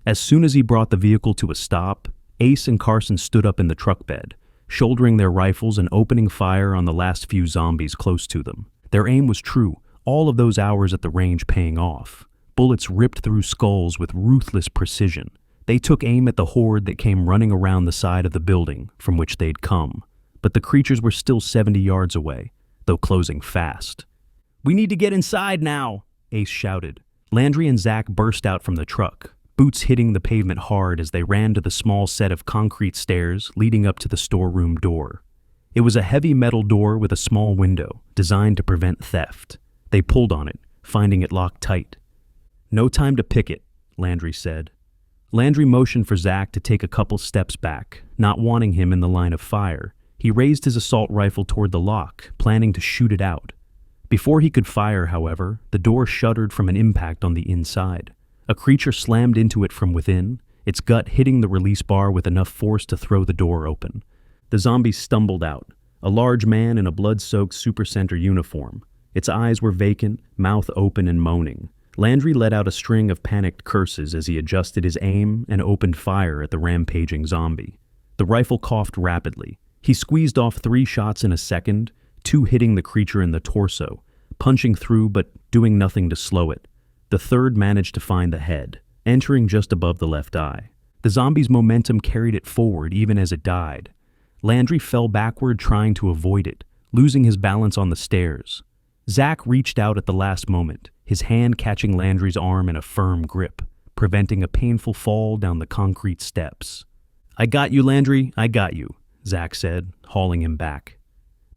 As soon as he brought the vehicle to a stop, Ace and Carson stood up in the truck bed, shouldering their rifles and opening fire on the last few zombies close to them. Their aim was true, all of those hours at the range paying off. Bullets ripped through skulls with ruthless precision. They took aim at the horde that came running around the side of the building from which they'd come. But the creatures were still 70 yards away, though closing fast. "We need to get inside now," Ace shouted. Landry and Zach burst out from the truck, boots hitting the pavement hard as they ran to the small set of concrete stairs leading up to the storeroom door. It was a heavy metal door with a small window, designed to prevent theft. They pulled on it, finding it locked tight. "No time to pick it," Landry said. Landry motioned for Zach to take a couple steps back, not wanting him in the line of fire. He raised his assault rifle toward the lock, planning to shoot it out. Before he could fire, however, the door shuddered from an impact on the inside. A creature slammed into it from within, its gut hitting the release bar with enough force to throw the door open. The zombie stumbled out, a large man in a blood-soaked supercenter uniform. Its eyes were vacant, mouth open and moaning. Landry let out a string of panicked curses as he adjusted his aim and opened fire at the rampaging zombie. The rifle coughed rapidly. He squeezed off 3 shots in a second, 2 hitting the creature in the torso, punching through but doing nothing to slow it. The third managed to find the head, entering just above the left eye. The zombie's momentum carried it forward even as it died. Landry fell backward trying to avoid it, losing his balance on the stairs. Zach reached out at the last moment, his hand catching Landry's arm in a firm grip, preventing a painful fall down the concrete steps. "I got you, Landry, I got you," Zach said, hauling him back.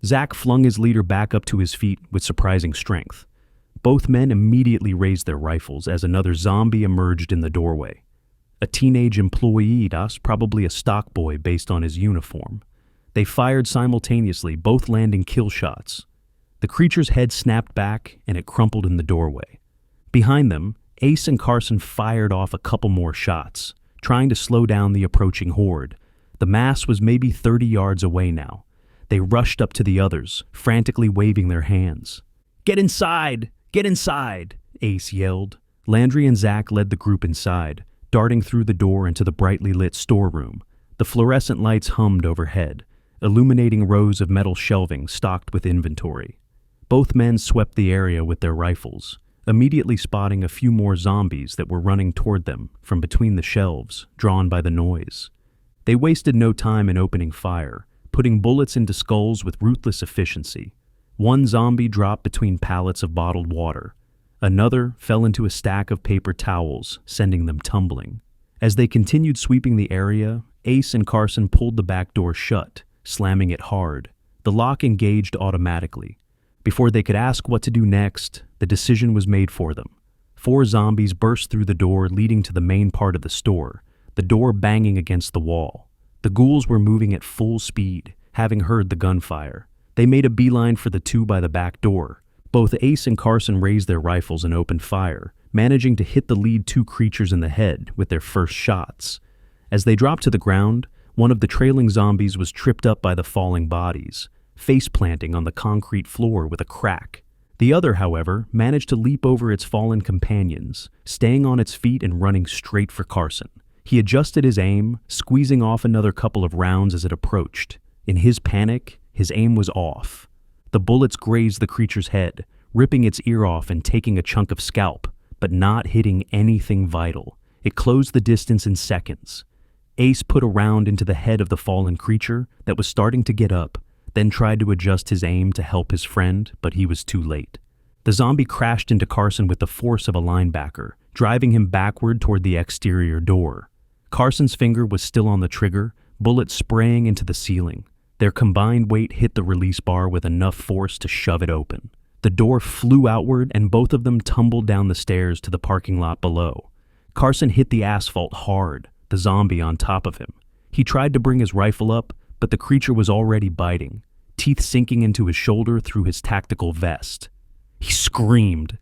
Zach flung his leader back up to his feet with surprising strength. Both men immediately raised their rifles as another zombie emerged in the doorway. A teenage employee, probably a stock boy based on his uniform. They fired simultaneously, both landing kill shots. The creature's head snapped back and it crumpled in the doorway. Behind them, Ace and Carson fired off a couple more shots, trying to slow down the approaching horde. The mass was maybe 30 yards away now. They rushed up to the others, frantically waving their hands. "Get inside! Get inside!" Ace yelled. Landry and Zach led the group inside, darting through the door into the brightly lit storeroom. The fluorescent lights hummed overhead, illuminating rows of metal shelving stocked with inventory. Both men swept the area with their rifles, immediately spotting a few more zombies that were running toward them from between the shelves, drawn by the noise. They wasted no time in opening fire, putting bullets into skulls with ruthless efficiency. One zombie dropped between pallets of bottled water. Another fell into a stack of paper towels, sending them tumbling. As they continued sweeping the area, Ace and Carson pulled the back door shut, slamming it hard. The lock engaged automatically. Before they could ask what to do next, the decision was made for them. 4 zombies burst through the door leading to the main part of the store, the door banging against the wall. The ghouls were moving at full speed, having heard the gunfire. They made a beeline for the 2 by the back door. Both Ace and Carson raised their rifles and opened fire, managing to hit the lead 2 creatures in the head with their first shots. As they dropped to the ground, one of the trailing zombies was tripped up by the falling bodies, face-planting on the concrete floor with a crack. The other, however, managed to leap over its fallen companions, staying on its feet and running straight for Carson. He adjusted his aim, squeezing off another couple of rounds as it approached. In his panic, his aim was off. The bullets grazed the creature's head, ripping its ear off and taking a chunk of scalp, but not hitting anything vital. It closed the distance in seconds. Ace put a round into the head of the fallen creature that was starting to get up, then tried to adjust his aim to help his friend, but he was too late. The zombie crashed into Carson with the force of a linebacker, driving him backward toward the exterior door. Carson's finger was still on the trigger, bullets spraying into the ceiling. Their combined weight hit the release bar with enough force to shove it open. The door flew outward and both of them tumbled down the stairs to the parking lot below. Carson hit the asphalt hard, the zombie on top of him. He tried to bring his rifle up, but the creature was already biting, teeth sinking into his shoulder through his tactical vest. He screamed.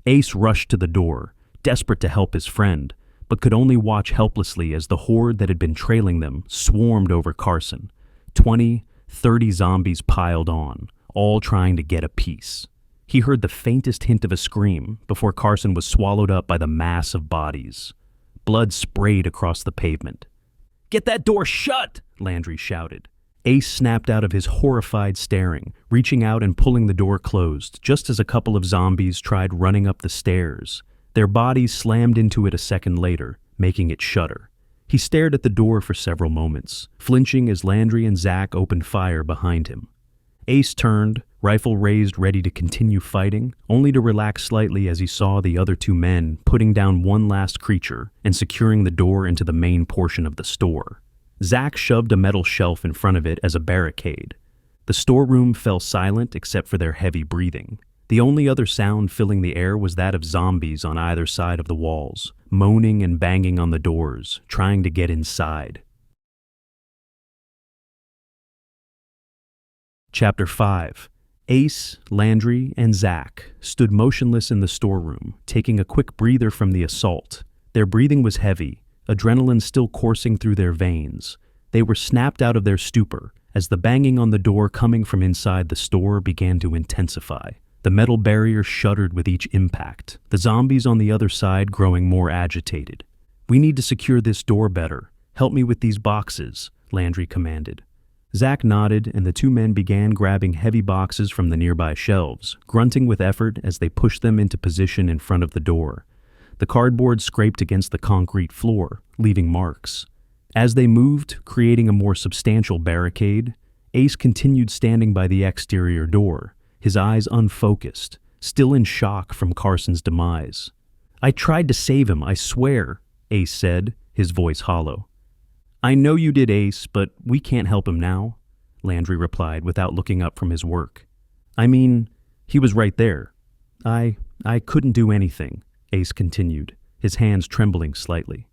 Ace rushed to the door, desperate to help his friend, but could only watch helplessly as the horde that had been trailing them swarmed over Carson. 20, 30 zombies piled on, all trying to get a piece. He heard the faintest hint of a scream before Carson was swallowed up by the mass of bodies. Blood sprayed across the pavement. "Get that door shut!" Landry shouted. Ace snapped out of his horrified staring, reaching out and pulling the door closed, just as a couple of zombies tried running up the stairs. Their bodies slammed into it a second later, making it shudder. He stared at the door for several moments, flinching as Landry and Zach opened fire behind him. Ace turned, rifle raised ready to continue fighting, only to relax slightly as he saw the other 2 men putting down one last creature and securing the door into the main portion of the store. Zach shoved a metal shelf in front of it as a barricade. The storeroom fell silent except for their heavy breathing. The only other sound filling the air was that of zombies on either side of the walls, moaning and banging on the doors, trying to get inside. Chapter 5. Ace, Landry, and Zach stood motionless in the storeroom, taking a quick breather from the assault. Their breathing was heavy, adrenaline still coursing through their veins. They were snapped out of their stupor as the banging on the door coming from inside the store began to intensify. The metal barrier shuddered with each impact, the zombies on the other side growing more agitated. "We need to secure this door better. Help me with these boxes," Landry commanded. Zach nodded, and the 2 men began grabbing heavy boxes from the nearby shelves, grunting with effort as they pushed them into position in front of the door. The cardboard scraped against the concrete floor, leaving marks. As they moved, creating a more substantial barricade, Ace continued standing by the exterior door, his eyes unfocused, still in shock from Carson's demise. "I tried to save him, I swear," Ace said, his voice hollow. "I know you did, Ace, but we can't help him now," Landry replied without looking up from his work. "I mean, he was right there." I couldn't do anything," Ace continued, his hands trembling slightly.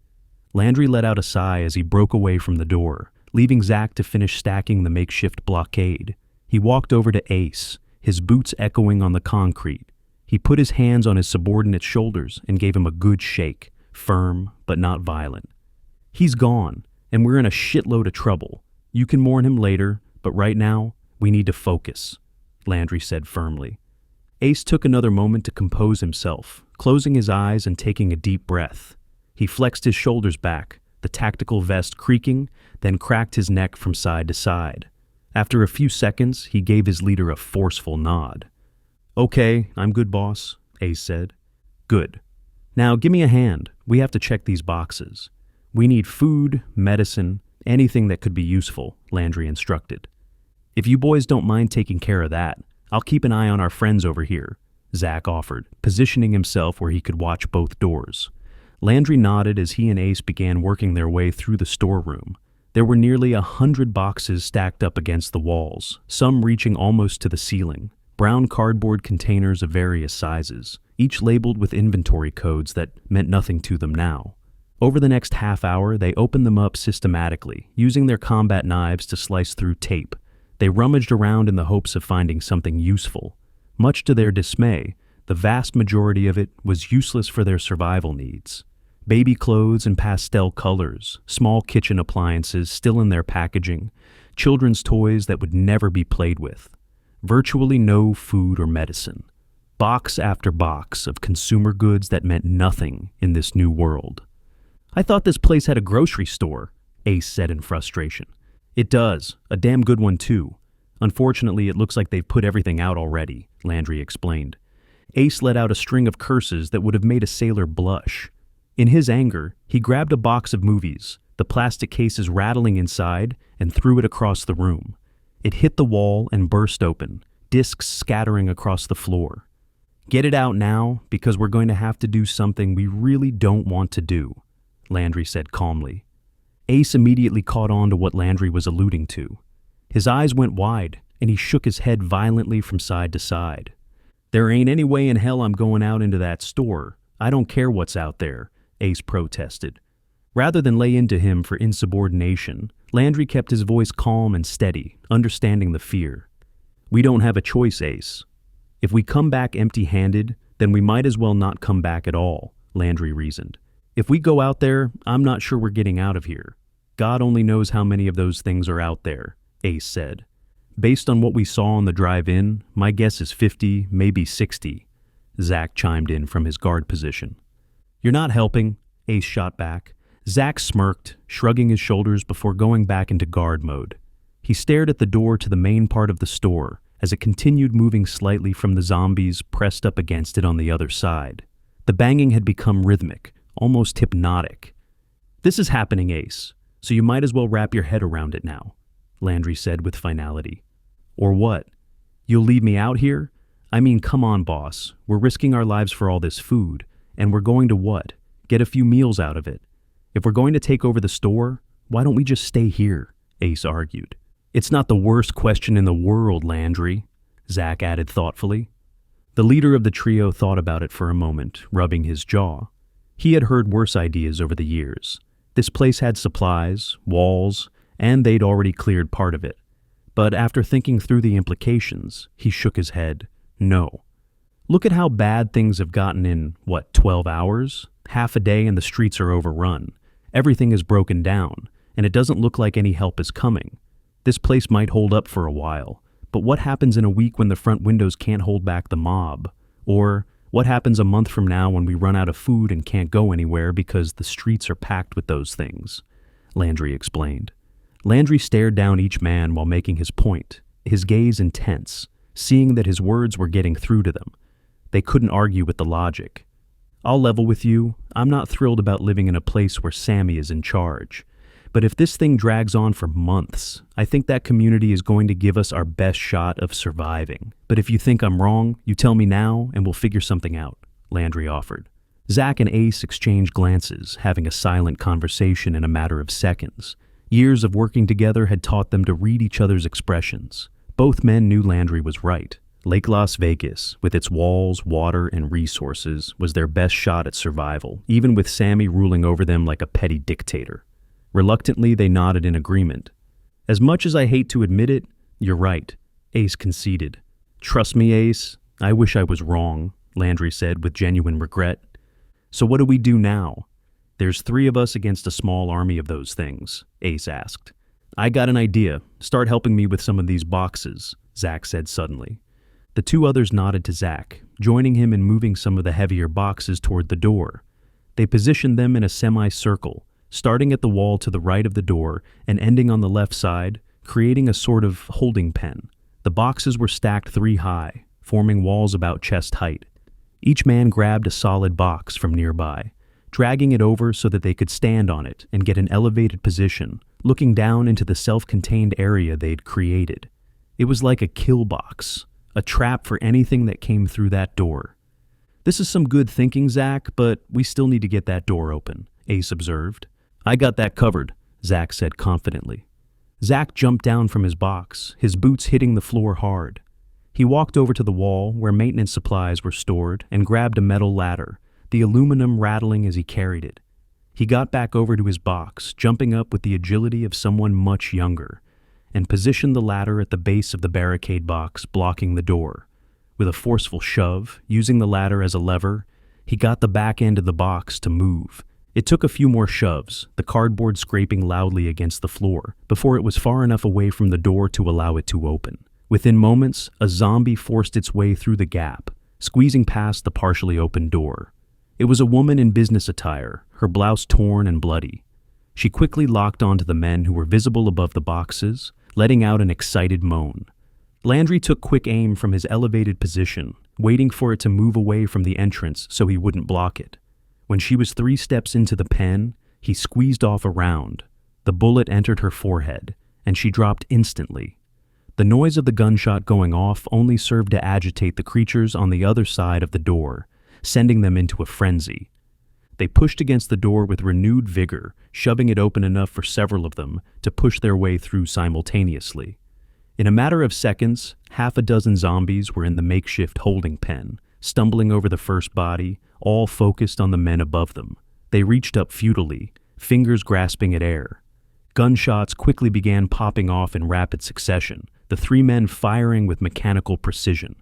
Landry let out a sigh as he broke away from the door, leaving Zach to finish stacking the makeshift blockade. He walked over to Ace, his boots echoing on the concrete. He put his hands on his subordinate's shoulders and gave him a good shake, firm but not violent. "He's gone, and we're in a shitload of trouble. You can mourn him later, but right now, we need to focus," Landry said firmly. Ace took another moment to compose himself, closing his eyes and taking a deep breath. He flexed his shoulders back, the tactical vest creaking, then cracked his neck from side to side. After a few seconds, he gave his leader a forceful nod. "Okay, I'm good, boss," Ace said. "Good. Now give me a hand. We have to check these boxes. We need food, medicine, anything that could be useful," Landry instructed. "If you boys don't mind taking care of that, I'll keep an eye on our friends over here," Zach offered, positioning himself where he could watch both doors. Landry nodded as he and Ace began working their way through the storeroom. There were nearly 100 boxes stacked up against the walls, some reaching almost to the ceiling, brown cardboard containers of various sizes, each labeled with inventory codes that meant nothing to them now. Over the next half hour, they opened them up systematically, using their combat knives to slice through tape. They rummaged around in the hopes of finding something useful. Much to their dismay, the vast majority of it was useless for their survival needs. Baby clothes in pastel colors, small kitchen appliances still in their packaging, children's toys that would never be played with. Virtually no food or medicine. Box after box of consumer goods that meant nothing in this new world. "I thought this place had a grocery store," Ace said in frustration. "It does, a damn good one too. Unfortunately, it looks like they've put everything out already," Landry explained. Ace let out a string of curses that would have made a sailor blush. In his anger, he grabbed a box of movies, the plastic cases rattling inside, and threw it across the room. It hit the wall and burst open, discs scattering across the floor. "Get it out now, because we're going to have to do something we really don't want to do," Landry said calmly. Ace immediately caught on to what Landry was alluding to. His eyes went wide, and he shook his head violently from side to side. "There ain't any way in hell I'm going out into that store. I don't care what's out there," Ace protested. Rather than lay into him for insubordination, Landry kept his voice calm and steady, understanding the fear. "We don't have a choice, Ace. If we come back empty-handed, then we might as well not come back at all," Landry reasoned. "If we go out there, I'm not sure we're getting out of here. God only knows how many of those things are out there," Ace said. "Based on what we saw on the drive-in, my guess is 50, maybe 60, Zach chimed in from his guard position. "You're not helping," Ace shot back. Zach smirked, shrugging his shoulders before going back into guard mode. He stared at the door to the main part of the store as it continued moving slightly from the zombies pressed up against it on the other side. The banging had become rhythmic, almost hypnotic. "This is happening, Ace, so you might as well wrap your head around it now," Landry said with finality. "Or what? You'll leave me out here? I mean, come on, boss. We're risking our lives for all this food, and we're going to what? Get a few meals out of it. If we're going to take over the store, why don't we just stay here?" Ace argued. "It's not the worst question in the world, Landry," Zach added thoughtfully. The leader of the trio thought about it for a moment, rubbing his jaw. He had heard worse ideas over the years. This place had supplies, walls, and they'd already cleared part of it. But after thinking through the implications, he shook his head. No. Look at how bad things have gotten in, 12 hours? Half a day and the streets are overrun. Everything is broken down, and it doesn't look like any help is coming. This place might hold up for a while, but what happens in a week when the front windows can't hold back the mob? Or what happens a month from now when we run out of food and can't go anywhere because the streets are packed with those things?" Landry explained. Landry stared down each man while making his point, his gaze intense, seeing that his words were getting through to them. They couldn't argue with the logic. "I'll level with you. I'm not thrilled about living in a place where Sammy is in charge. But if this thing drags on for months, I think that community is going to give us our best shot of surviving. But if you think I'm wrong, you tell me now and we'll figure something out," Landry offered. Zach and Ace exchanged glances, having a silent conversation in a matter of seconds. Years of working together had taught them to read each other's expressions. Both men knew Landry was right. Lake Las Vegas, with its walls, water, and resources, was their best shot at survival, even with Sammy ruling over them like a petty dictator. Reluctantly, they nodded in agreement. "As much as I hate to admit it, you're right," Ace conceded. "Trust me, Ace, I wish I was wrong," Landry said with genuine regret. "So what do we do now?" "There's 3 of us against a small army of those things," Ace asked. "I got an idea. Start helping me with some of these boxes," Zach said suddenly. The 2 others nodded to Zach, joining him in moving some of the heavier boxes toward the door. They positioned them in a semicircle, starting at the wall to the right of the door and ending on the left side, creating a sort of holding pen. The boxes were stacked 3 high, forming walls about chest height. Each man grabbed a solid box from nearby, dragging it over so that they could stand on it and get an elevated position, looking down into the self-contained area they'd created. It was like a kill box, a trap for anything that came through that door. "This is some good thinking, Zach, but we still need to get that door open," Ace observed. "I got that covered," Zach said confidently. Zach jumped down from his box, his boots hitting the floor hard. He walked over to the wall where maintenance supplies were stored and grabbed a metal ladder, the aluminum rattling as he carried it. He got back over to his box, jumping up with the agility of someone much younger, and positioned the ladder at the base of the barricade box, blocking the door. With a forceful shove, using the ladder as a lever, he got the back end of the box to move. It took a few more shoves, the cardboard scraping loudly against the floor, before it was far enough away from the door to allow it to open. Within moments, a zombie forced its way through the gap, squeezing past the partially opened door. It was a woman in business attire, her blouse torn and bloody. She quickly locked onto the men who were visible above the boxes, letting out an excited moan. Landry took quick aim from his elevated position, waiting for it to move away from the entrance so he wouldn't block it. When she was 3 steps into the pen, he squeezed off a round. The bullet entered her forehead, and she dropped instantly. The noise of the gunshot going off only served to agitate the creatures on the other side of the door, sending them into a frenzy. They pushed against the door with renewed vigor, shoving it open enough for several of them to push their way through simultaneously. In a matter of seconds, 6 zombies were in the makeshift holding pen, stumbling over the first body, all focused on the men above them. They reached up futilely, fingers grasping at air. Gunshots quickly began popping off in rapid succession, the 3 men firing with mechanical precision.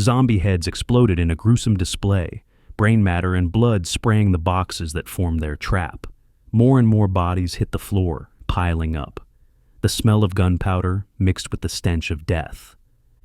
Zombie heads exploded in a gruesome display, brain matter and blood spraying the boxes that formed their trap. More and more bodies hit the floor, piling up. The smell of gunpowder mixed with the stench of death.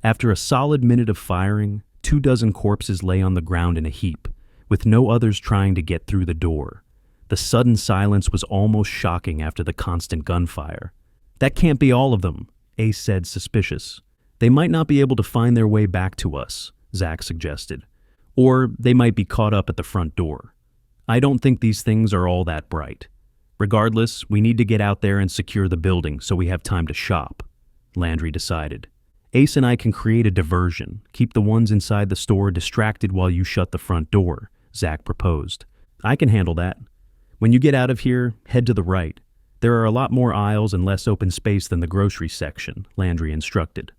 After a solid minute of firing, 24 corpses lay on the ground in a heap, with no others trying to get through the door. The sudden silence was almost shocking after the constant gunfire. "That can't be all of them," Ace said, suspicious. "They might not be able to find their way back to us," Zach suggested. "Or they might be caught up at the front door. I don't think these things are all that bright. Regardless, we need to get out there and secure the building so we have time to shop," Landry decided. "Ace and I can create a diversion, keep the ones inside the store distracted while you shut the front door," Zach proposed. "I can handle that. When you get out of here, head to the right. There are a lot more aisles and less open space than the grocery section," Landry instructed.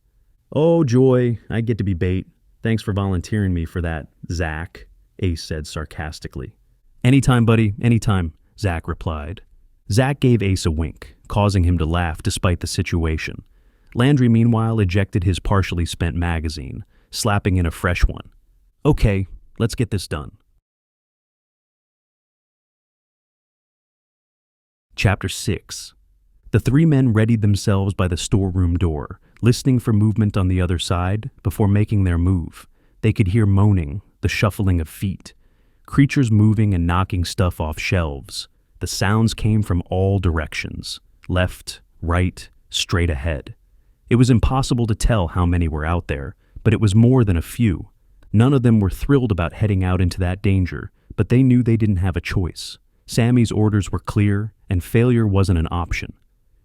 "Oh, joy, I get to be bait. Thanks for volunteering me for that, Zach," Ace said sarcastically. "Anytime, buddy, anytime," Zach replied. Zach gave Ace a wink, causing him to laugh despite the situation. Landry, meanwhile, ejected his partially spent magazine, slapping in a fresh one. "Okay, let's get this done." Chapter 6. The 3 men readied themselves by the storeroom door, listening for movement on the other side before making their move. They could hear moaning, the shuffling of feet, creatures moving and knocking stuff off shelves. The sounds came from all directions, left, right, straight ahead. It was impossible to tell how many were out there, but it was more than a few. None of them were thrilled about heading out into that danger, but they knew they didn't have a choice. Sammy's orders were clear, and failure wasn't an option.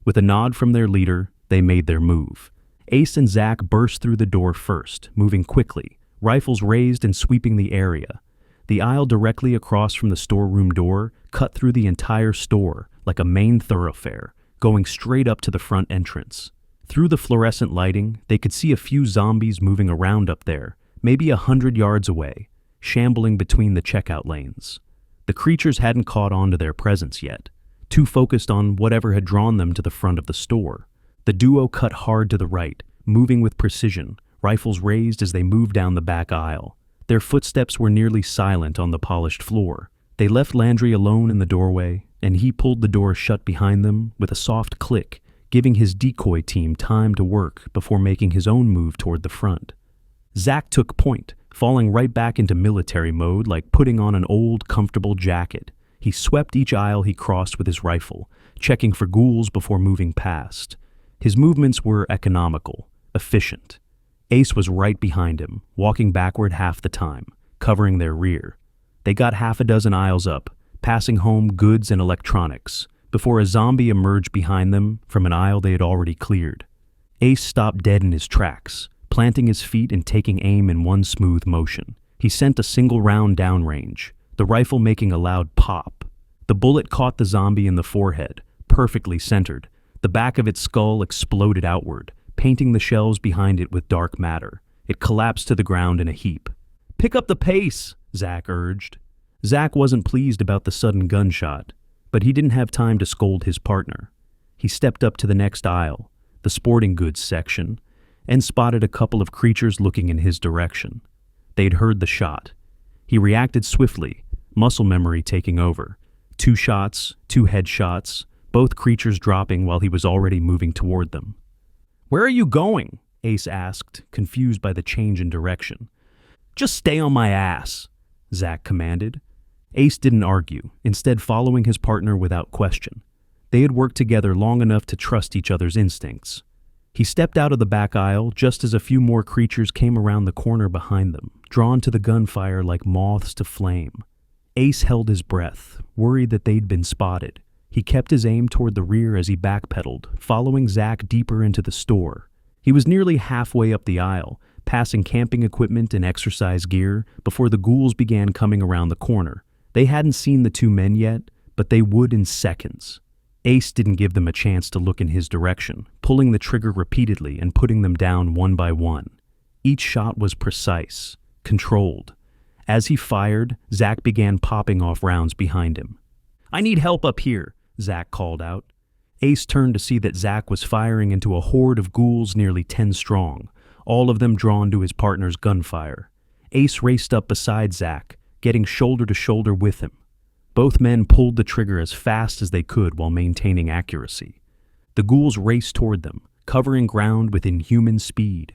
With a nod from their leader, they made their move. Ace and Zack burst through the door first, moving quickly, rifles raised and sweeping the area. The aisle directly across from the storeroom door cut through the entire store like a main thoroughfare, going straight up to the front entrance. Through the fluorescent lighting, they could see a few zombies moving around up there, maybe 100 yards away, shambling between the checkout lanes. The creatures hadn't caught on to their presence yet, too focused on whatever had drawn them to the front of the store. The duo cut hard to the right, moving with precision, rifles raised as they moved down the back aisle. Their footsteps were nearly silent on the polished floor. They left Landry alone in the doorway, and he pulled the door shut behind them with a soft click, giving his decoy team time to work before making his own move toward the front. Zack took point, falling right back into military mode like putting on an old, comfortable jacket. He swept each aisle he crossed with his rifle, checking for ghouls before moving past. His movements were economical, efficient. Ace was right behind him, walking backward half the time, covering their rear. They got half a dozen aisles up, passing home goods and electronics, before a zombie emerged behind them from an aisle they had already cleared. Ace stopped dead in his tracks, planting his feet and taking aim in one smooth motion. He sent a single round downrange, the rifle making a loud pop. The bullet caught the zombie in the forehead, perfectly centered. The back of its skull exploded outward, painting the shelves behind it with dark matter. It collapsed to the ground in a heap. "Pick up the pace," Zack urged. Zack wasn't pleased about the sudden gunshot, but he didn't have time to scold his partner. He stepped up to the next aisle, the sporting goods section, and spotted a couple of creatures looking in his direction. They'd heard the shot. He reacted swiftly, muscle memory taking over. 2 shots, 2 headshots, both creatures dropping while he was already moving toward them. "Where are you going?" Ace asked, confused by the change in direction. "Just stay on my ass," Zack commanded. Ace didn't argue, instead following his partner without question. They had worked together long enough to trust each other's instincts. He stepped out of the back aisle just as a few more creatures came around the corner behind them, drawn to the gunfire like moths to flame. Ace held his breath, worried that they'd been spotted. He kept his aim toward the rear as he backpedaled, following Zack deeper into the store. He was nearly halfway up the aisle, passing camping equipment and exercise gear, before the ghouls began coming around the corner. They hadn't seen the 2 men yet, but they would in seconds. Ace didn't give them a chance to look in his direction, pulling the trigger repeatedly and putting them down one by one. Each shot was precise, controlled. As he fired, Zack began popping off rounds behind him. "I need help up here," Zack called out. Ace turned to see that Zack was firing into a horde of ghouls nearly 10 strong, all of them drawn to his partner's gunfire. Ace raced up beside Zack, getting shoulder to shoulder with him. Both men pulled the trigger as fast as they could while maintaining accuracy. The ghouls raced toward them, covering ground with inhuman speed.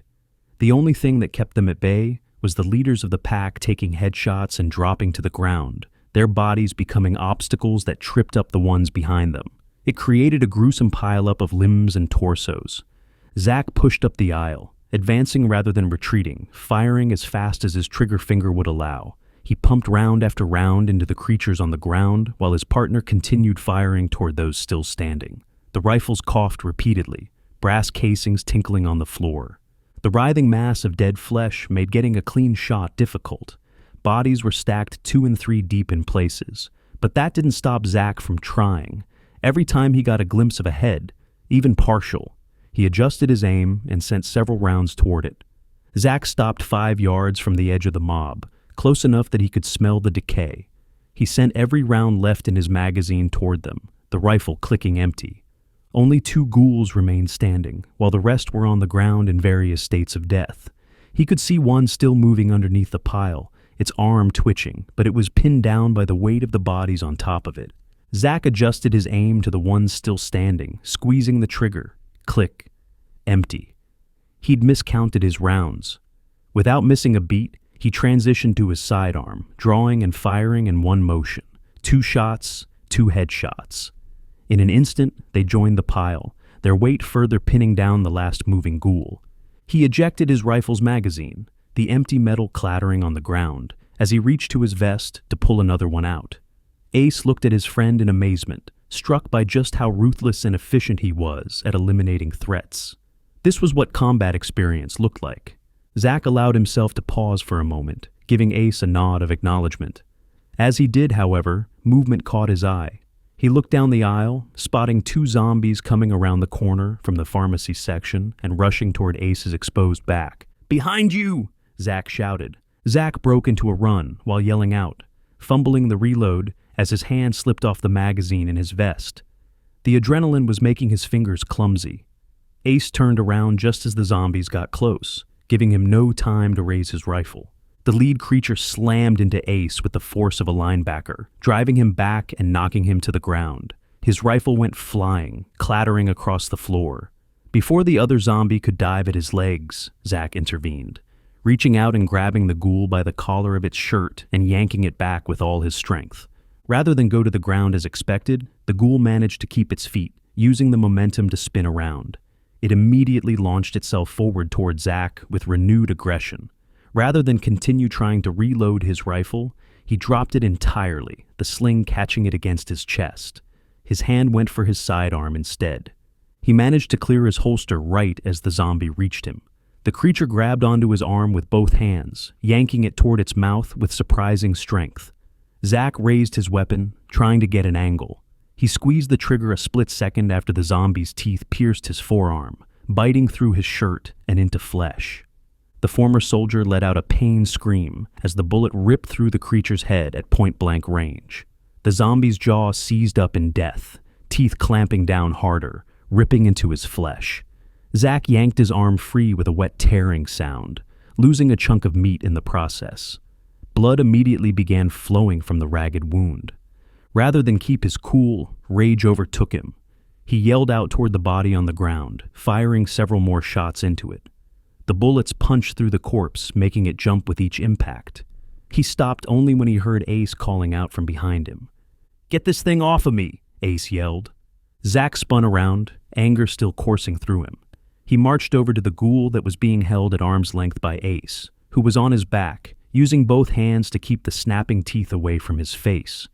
The only thing that kept them at bay was the leaders of the pack taking headshots and dropping to the ground, their bodies becoming obstacles that tripped up the ones behind them. It created a gruesome pileup of limbs and torsos. Zack pushed up the aisle, advancing rather than retreating, firing as fast as his trigger finger would allow. He pumped round after round into the creatures on the ground while his partner continued firing toward those still standing. The rifles coughed repeatedly, brass casings tinkling on the floor. The writhing mass of dead flesh made getting a clean shot difficult. Bodies were stacked 2 and 3 deep in places, but that didn't stop Zack from trying. Every time he got a glimpse of a head, even partial, he adjusted his aim and sent several rounds toward it. Zack stopped 5 yards from the edge of the mob, close enough that he could smell the decay. He sent every round left in his magazine toward them, the rifle clicking empty. Only 2 ghouls remained standing, while the rest were on the ground in various states of death. He could see one still moving underneath the pile, its arm twitching, but it was pinned down by the weight of the bodies on top of it. Zack adjusted his aim to the one still standing, squeezing the trigger. Click. Empty. He'd miscounted his rounds. Without missing a beat, he transitioned to his sidearm, drawing and firing in one motion. 2 shots, 2 headshots. In an instant, they joined the pile, their weight further pinning down the last moving ghoul. He ejected his rifle's magazine, the empty metal clattering on the ground, as he reached to his vest to pull another one out. Ace looked at his friend in amazement, struck by just how ruthless and efficient he was at eliminating threats. This was what combat experience looked like. Zack allowed himself to pause for a moment, giving Ace a nod of acknowledgement. As he did, however, movement caught his eye. He looked down the aisle, spotting 2 zombies coming around the corner from the pharmacy section and rushing toward Ace's exposed back. "Behind you!" Zack shouted. Zack broke into a run while yelling out, fumbling the reload as his hand slipped off the magazine in his vest. The adrenaline was making his fingers clumsy. Ace turned around just as the zombies got close, giving him no time to raise his rifle. The lead creature slammed into Ace with the force of a linebacker, driving him back and knocking him to the ground. His rifle went flying, clattering across the floor. Before the other zombie could dive at his legs, Zack intervened, reaching out and grabbing the ghoul by the collar of its shirt and yanking it back with all his strength. Rather than go to the ground as expected, the ghoul managed to keep its feet, using the momentum to spin around. It immediately launched itself forward toward Zack with renewed aggression. Rather than continue trying to reload his rifle, he dropped it entirely, the sling catching it against his chest. His hand went for his sidearm instead. He managed to clear his holster right as the zombie reached him. The creature grabbed onto his arm with both hands, yanking it toward its mouth with surprising strength. Zack raised his weapon, trying to get an angle. He squeezed the trigger a split second after the zombie's teeth pierced his forearm, biting through his shirt and into flesh. The former soldier let out a pained scream as the bullet ripped through the creature's head at point-blank range. The zombie's jaw seized up in death, teeth clamping down harder, ripping into his flesh. Zack yanked his arm free with a wet tearing sound, losing a chunk of meat in the process. Blood immediately began flowing from the ragged wound. Rather than keep his cool, rage overtook him. He yelled out toward the body on the ground, firing several more shots into it. The bullets punched through the corpse, making it jump with each impact. He stopped only when he heard Ace calling out from behind him. "Get this thing off of me!" Ace yelled. Zack spun around, anger still coursing through him. He marched over to the ghoul that was being held at arm's length by Ace, who was on his back, using both hands to keep the snapping teeth away from his face.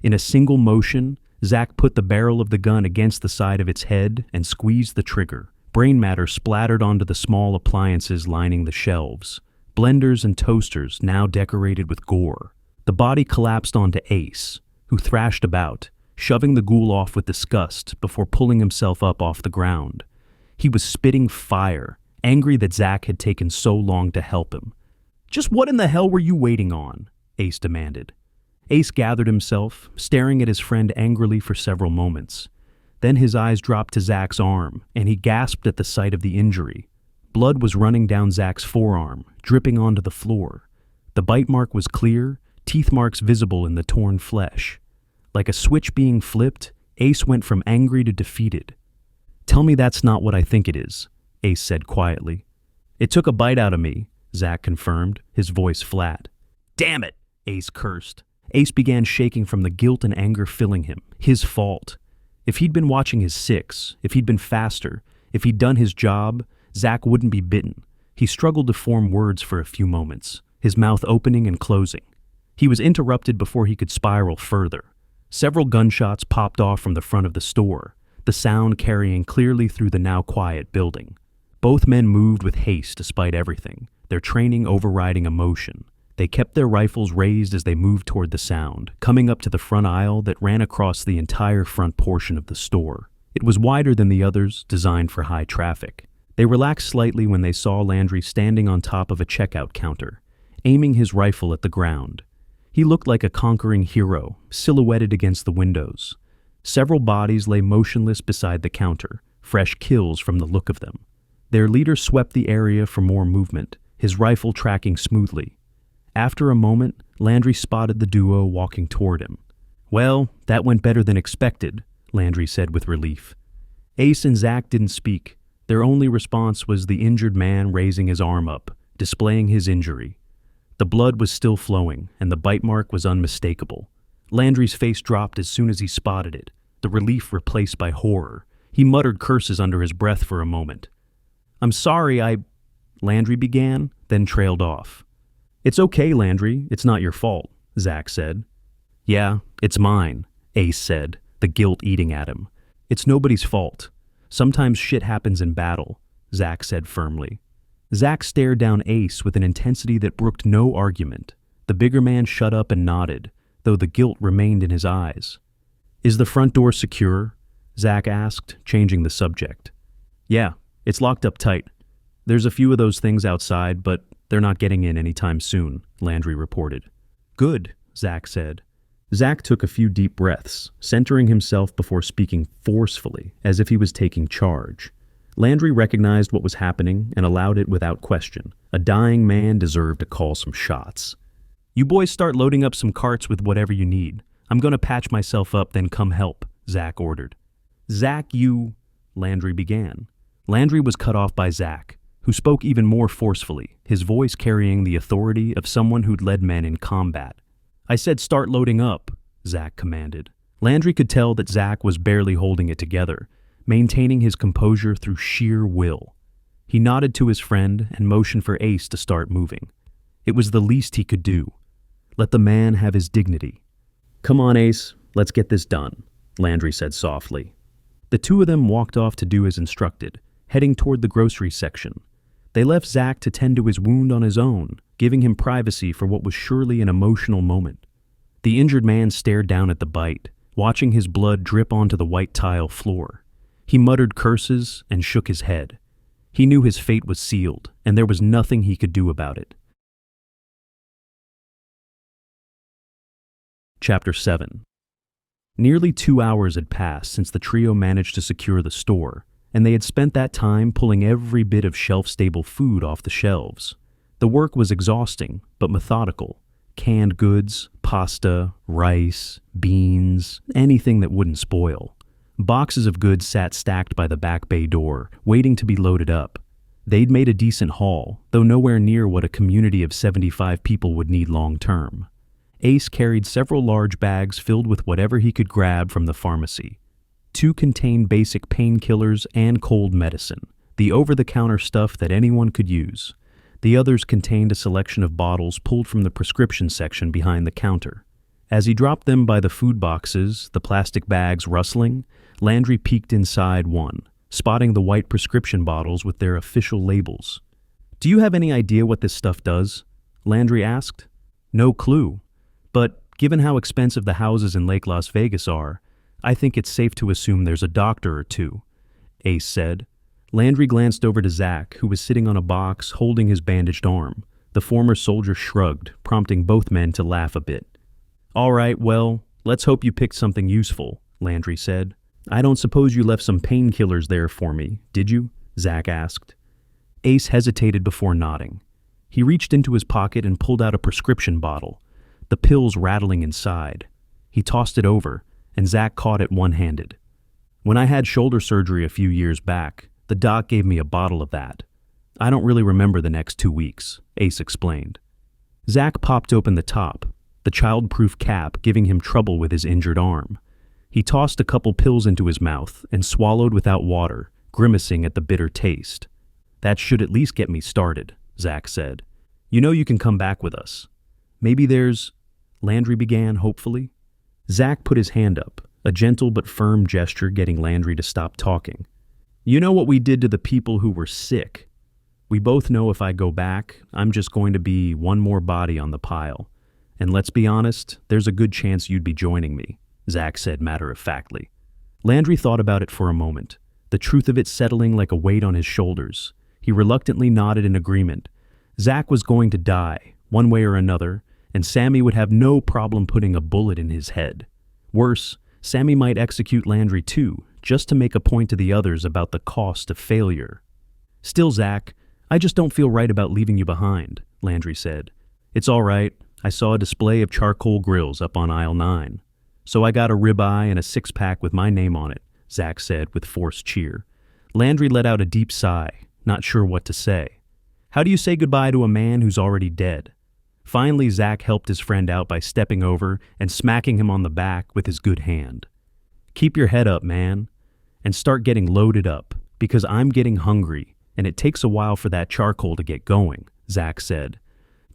In a single motion, Zack put the barrel of the gun against the side of its head and squeezed the trigger. Brain matter splattered onto the small appliances lining the shelves, blenders and toasters now decorated with gore. The body collapsed onto Ace, who thrashed about, shoving the ghoul off with disgust before pulling himself up off the ground. He was spitting fire, angry that Zack had taken so long to help him. "Just what in the hell were you waiting on?" Ace demanded. Ace gathered himself, staring at his friend angrily for several moments. Then his eyes dropped to Zack's arm, and he gasped at the sight of the injury. Blood was running down Zack's forearm, dripping onto the floor. The bite mark was clear, teeth marks visible in the torn flesh. Like a switch being flipped, Ace went from angry to defeated. "Tell me that's not what I think it is," Ace said quietly. "It took a bite out of me," Zack confirmed, his voice flat. "Damn it," Ace cursed. Ace began shaking from the guilt and anger filling him. His fault. If he'd been watching his six, if he'd been faster, if he'd done his job, Zack wouldn't be bitten. He struggled to form words for a few moments, his mouth opening and closing. He was interrupted before he could spiral further. Several gunshots popped off from the front of the store, the sound carrying clearly through the now quiet building. Both men moved with haste despite everything, their training overriding emotion. They kept their rifles raised as they moved toward the sound, coming up to the front aisle that ran across the entire front portion of the store. It was wider than the others, designed for high traffic. They relaxed slightly when they saw Landry standing on top of a checkout counter, aiming his rifle at the ground. He looked like a conquering hero, silhouetted against the windows. Several bodies lay motionless beside the counter, fresh kills from the look of them. Their leader swept the area for more movement, his rifle tracking smoothly. After a moment, Landry spotted the duo walking toward him. "Well, that went better than expected," Landry said with relief. Ace and Zack didn't speak. Their only response was the injured man raising his arm up, displaying his injury. The blood was still flowing, and the bite mark was unmistakable. Landry's face dropped as soon as he spotted it, the relief replaced by horror. He muttered curses under his breath for a moment. "I'm sorry, Landry began, then trailed off. "It's okay, Landry. It's not your fault," Zack said. "Yeah, It's mine, Ace said, the guilt eating at him. It's nobody's fault. Sometimes shit happens in battle, Zack said firmly. Zack stared down Ace with an intensity that brooked no argument. The bigger man shut up and nodded, though the guilt remained in his eyes. Is the front door secure? Zack asked, changing the subject. Yeah, it's locked up tight. There's a few of those things outside, but they're not getting in anytime soon, Landry reported. Good, Zack said. Zack took a few deep breaths, centering himself before speaking forcefully, as if he was taking charge. Landry recognized what was happening and allowed it without question. A dying man deserved to call some shots. You boys start loading up some carts with whatever you need. I'm going to patch myself up, then come help, Zack ordered. Zack, Landry began. Landry was cut off by Zack, who spoke even more forcefully, his voice carrying the authority of someone who'd led men in combat. I said start loading up, Zack commanded. Landry could tell that Zack was barely holding it together, maintaining his composure through sheer will. He nodded to his friend and motioned for Ace to start moving. It was the least he could do. Let the man have his dignity. Come on, Ace, let's get this done, Landry said softly. The two of them walked off to do as instructed, heading toward the grocery section. They left Zack to tend to his wound on his own, giving him privacy for what was surely an emotional moment. The injured man stared down at the bite, watching his blood drip onto the white tile floor. He muttered curses and shook his head. He knew his fate was sealed, and there was nothing he could do about it. Chapter 7. Nearly 2 hours had passed since the trio managed to secure the store, and they had spent that time pulling every bit of shelf-stable food off the shelves. The work was exhausting, but methodical. Canned goods, pasta, rice, beans, anything that wouldn't spoil. Boxes of goods sat stacked by the back bay door, waiting to be loaded up. They'd made a decent haul, though nowhere near what a community of 75 people would need long-term. Ace carried several large bags filled with whatever he could grab from the pharmacy. 2 contained basic painkillers and cold medicine, the over-the-counter stuff that anyone could use. The others contained a selection of bottles pulled from the prescription section behind the counter. As he dropped them by the food boxes, the plastic bags rustling, Landry peeked inside one, spotting the white prescription bottles with their official labels. Do you have any idea what this stuff does? Landry asked. No clue. But given how expensive the houses in Lake Las Vegas are, I think it's safe to assume there's a doctor or two, Ace said. Landry glanced over to Zack, who was sitting on a box holding his bandaged arm. The former soldier shrugged, prompting both men to laugh a bit. All right, well, let's hope you picked something useful, Landry said. I don't suppose you left some painkillers there for me, did you? Zack asked. Ace hesitated before nodding. He reached into his pocket and pulled out a prescription bottle, the pills rattling inside. He tossed it over, and Zack caught it one-handed. When I had shoulder surgery a few years back, the doc gave me a bottle of that. I don't really remember the next 2 weeks, Ace explained. Zack popped open the top, the child-proof cap giving him trouble with his injured arm. He tossed a couple pills into his mouth and swallowed without water, grimacing at the bitter taste. That should at least get me started, Zack said. You know you can come back with us. Maybe there's... Landry began hopefully. Zack put his hand up, a gentle but firm gesture getting Landry to stop talking. You know what we did to the people who were sick. We both know if I go back, I'm just going to be one more body on the pile. And let's be honest, there's a good chance you'd be joining me, Zack said matter-of-factly. Landry thought about it for a moment, the truth of it settling like a weight on his shoulders. He reluctantly nodded in agreement. Zack was going to die, one way or another, and Sammy would have no problem putting a bullet in his head. Worse, Sammy might execute Landry too, just to make a point to the others about the cost of failure. Still, Zack, I just don't feel right about leaving you behind, Landry said. It's all right. I saw a display of charcoal grills up on aisle 9. So I got a ribeye and a 6-pack with my name on it, Zack said with forced cheer. Landry let out a deep sigh, not sure what to say. How do you say goodbye to a man who's already dead? Finally, Zack helped his friend out by stepping over and smacking him on the back with his good hand. Keep your head up, man, and start getting loaded up, because I'm getting hungry, and it takes a while for that charcoal to get going, Zack said.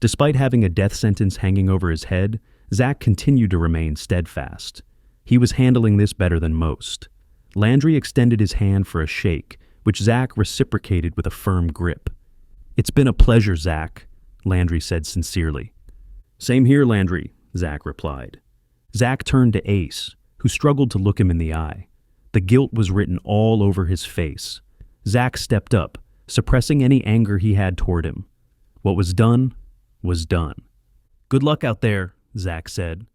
Despite having a death sentence hanging over his head, Zach continued to remain steadfast. He was handling this better than most. Landry extended his hand for a shake, which Zach reciprocated with a firm grip. "It's been a pleasure, Zach," Landry said sincerely. "Same here, Landry," Zach replied. Zach turned to Ace, who struggled to look him in the eye. The guilt was written all over his face. Zach stepped up, suppressing any anger he had toward him. What was done was done. "Good luck out there," Zach said.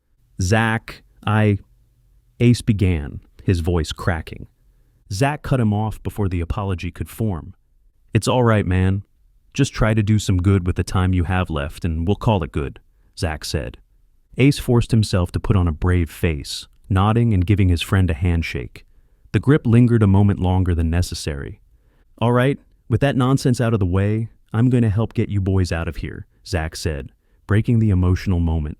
"Zach, Ace began, his voice cracking. Zach cut him off before the apology could form. "It's all right, man. Just try to do some good with the time you have left, and we'll call it good," Zach said. Ace forced himself to put on a brave face, nodding and giving his friend a handshake. The grip lingered a moment longer than necessary. "All right, with that nonsense out of the way, I'm going to help get you boys out of here," Zach said, breaking the emotional moment.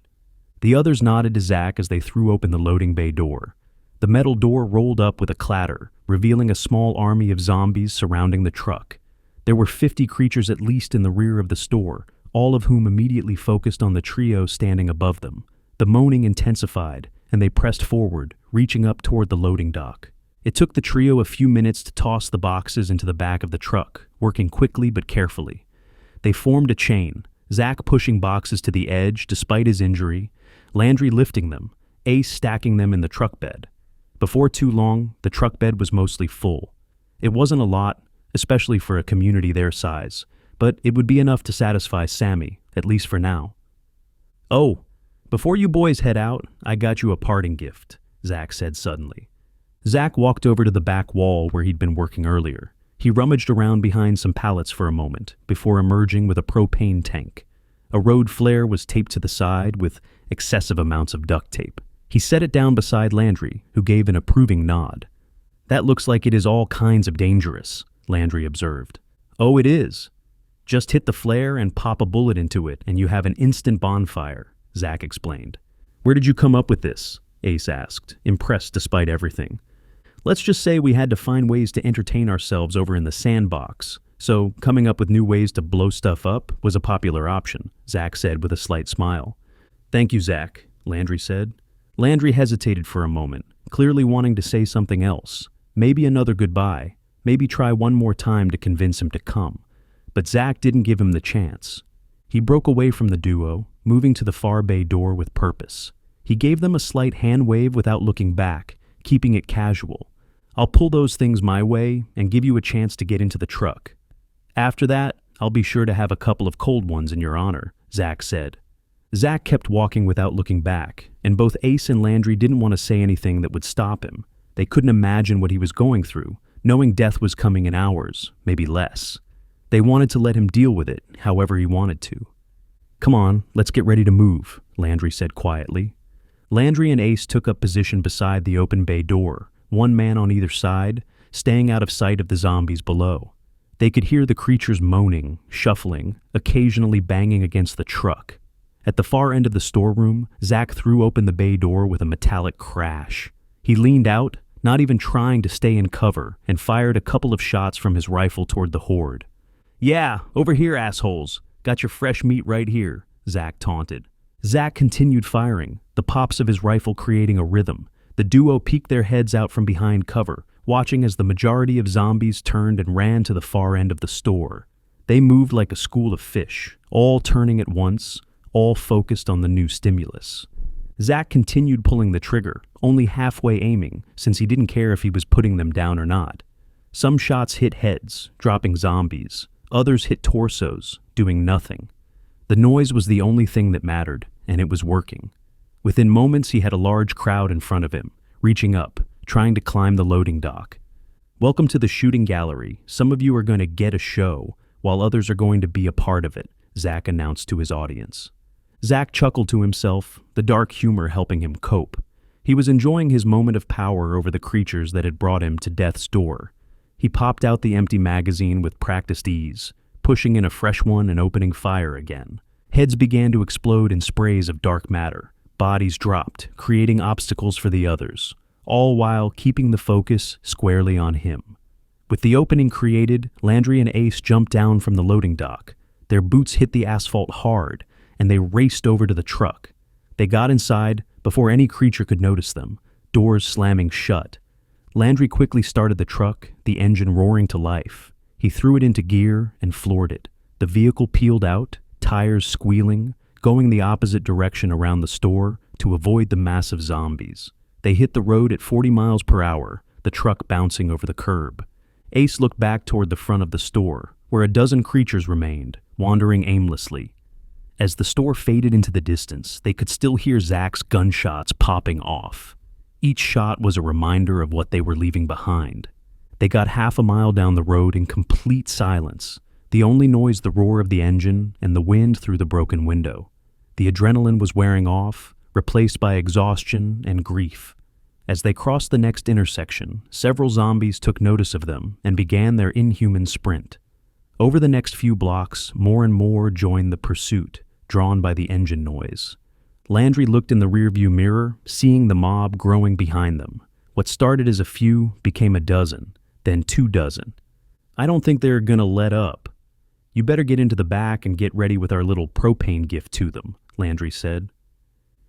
The others nodded to Zach as they threw open the loading bay door. The metal door rolled up with a clatter, revealing a small army of zombies surrounding the truck. There were 50 creatures at least in the rear of the store, all of whom immediately focused on the trio standing above them. The moaning intensified, and they pressed forward, reaching up toward the loading dock. It took the trio a few minutes to toss the boxes into the back of the truck, working quickly but carefully. They formed a chain, Zach pushing boxes to the edge despite his injury, Landry lifting them, Ace stacking them in the truck bed. Before too long, the truck bed was mostly full. It wasn't a lot, especially for a community their size, but it would be enough to satisfy Sammy, at least for now. "Oh, before you boys head out, I got you a parting gift," Zach said suddenly. Zach walked over to the back wall where he'd been working earlier. He rummaged around behind some pallets for a moment before emerging with a propane tank. A road flare was taped to the side with excessive amounts of duct tape. He set it down beside Landry, who gave an approving nod. "That looks like it is all kinds of dangerous," Landry observed. "Oh, it is. Just hit the flare and pop a bullet into it, and you have an instant bonfire," Zach explained. "Where did you come up with this?" Ace asked, impressed despite everything. "Let's just say we had to find ways to entertain ourselves over in the sandbox, so coming up with new ways to blow stuff up was a popular option," Zach said with a slight smile. "Thank you, Zach," Landry said. Landry hesitated for a moment, clearly wanting to say something else, maybe another goodbye, maybe try one more time to convince him to come. But Zach didn't give him the chance. He broke away from the duo, moving to the far bay door with purpose. He gave them a slight hand wave without looking back, keeping it casual. "I'll pull those things my way and give you a chance to get into the truck. After that, I'll be sure to have a couple of cold ones in your honor," Zach said. Zach kept walking without looking back, and both Ace and Landry didn't want to say anything that would stop him. They couldn't imagine what he was going through, knowing death was coming in hours, maybe less. They wanted to let him deal with it however he wanted to. "Come on, let's get ready to move," Landry said quietly. Landry and Ace took up position beside the open bay door, one man on either side, staying out of sight of the zombies below. They could hear the creatures moaning, shuffling, occasionally banging against the truck. At the far end of the storeroom, Zach threw open the bay door with a metallic crash. He leaned out, not even trying to stay in cover, and fired a couple of shots from his rifle toward the horde. "Yeah, over here, assholes. Got your fresh meat right here," Zach taunted. Zach continued firing, the pops of his rifle creating a rhythm. The duo peeked their heads out from behind cover, watching as the majority of zombies turned and ran to the far end of the store. They moved like a school of fish, all turning at once, all focused on the new stimulus. Zach continued pulling the trigger, only halfway aiming, since he didn't care if he was putting them down or not. Some shots hit heads, dropping zombies. Others hit torsos, doing nothing. The noise was the only thing that mattered, and it was working. Within moments, he had a large crowd in front of him, reaching up, trying to climb the loading dock. "Welcome to the shooting gallery. Some of you are going to get a show, while others are going to be a part of it," Zach announced to his audience. Zach chuckled to himself, the dark humor helping him cope. He was enjoying his moment of power over the creatures that had brought him to death's door. He popped out the empty magazine with practiced ease, pushing in a fresh one and opening fire again. Heads began to explode in sprays of dark matter. Bodies dropped, creating obstacles for the others, all while keeping the focus squarely on him. With the opening created, Landry and Ace jumped down from the loading dock. Their boots hit the asphalt hard, and they raced over to the truck. They got inside before any creature could notice them, doors slamming shut. Landry quickly started the truck, the engine roaring to life. He threw it into gear and floored it. The vehicle peeled out, tires squealing, going the opposite direction around the store to avoid the massive zombies. They hit the road at 40 miles per hour, the truck bouncing over the curb. Ace looked back toward the front of the store, where a dozen creatures remained, wandering aimlessly. As the store faded into the distance, they could still hear Zach's gunshots popping off. Each shot was a reminder of what they were leaving behind. They got half a mile down the road in complete silence, the only noise the roar of the engine and the wind through the broken window. The adrenaline was wearing off, replaced by exhaustion and grief. As they crossed the next intersection, several zombies took notice of them and began their inhuman sprint. Over the next few blocks, more and more joined the pursuit, drawn by the engine noise. Landry looked in the rearview mirror, seeing the mob growing behind them. What started as a few became a dozen, then 2 dozen. "I don't think they're gonna let up. You better get into the back and get ready with our little propane gift to them," Landry said.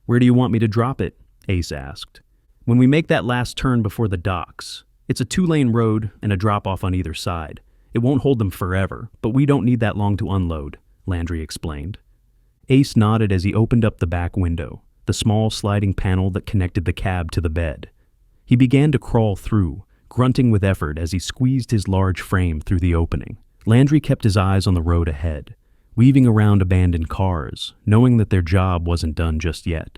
"Where do you want me to drop it?" Ace asked. "When we make that last turn before the docks. It's a 2-lane road and a drop-off on either side. It won't hold them forever, but we don't need that long to unload," Landry explained. Ace nodded as he opened up the back window, the small sliding panel that connected the cab to the bed. He began to crawl through, grunting with effort as he squeezed his large frame through the opening. Landry kept his eyes on the road ahead, weaving around abandoned cars, knowing that their job wasn't done just yet.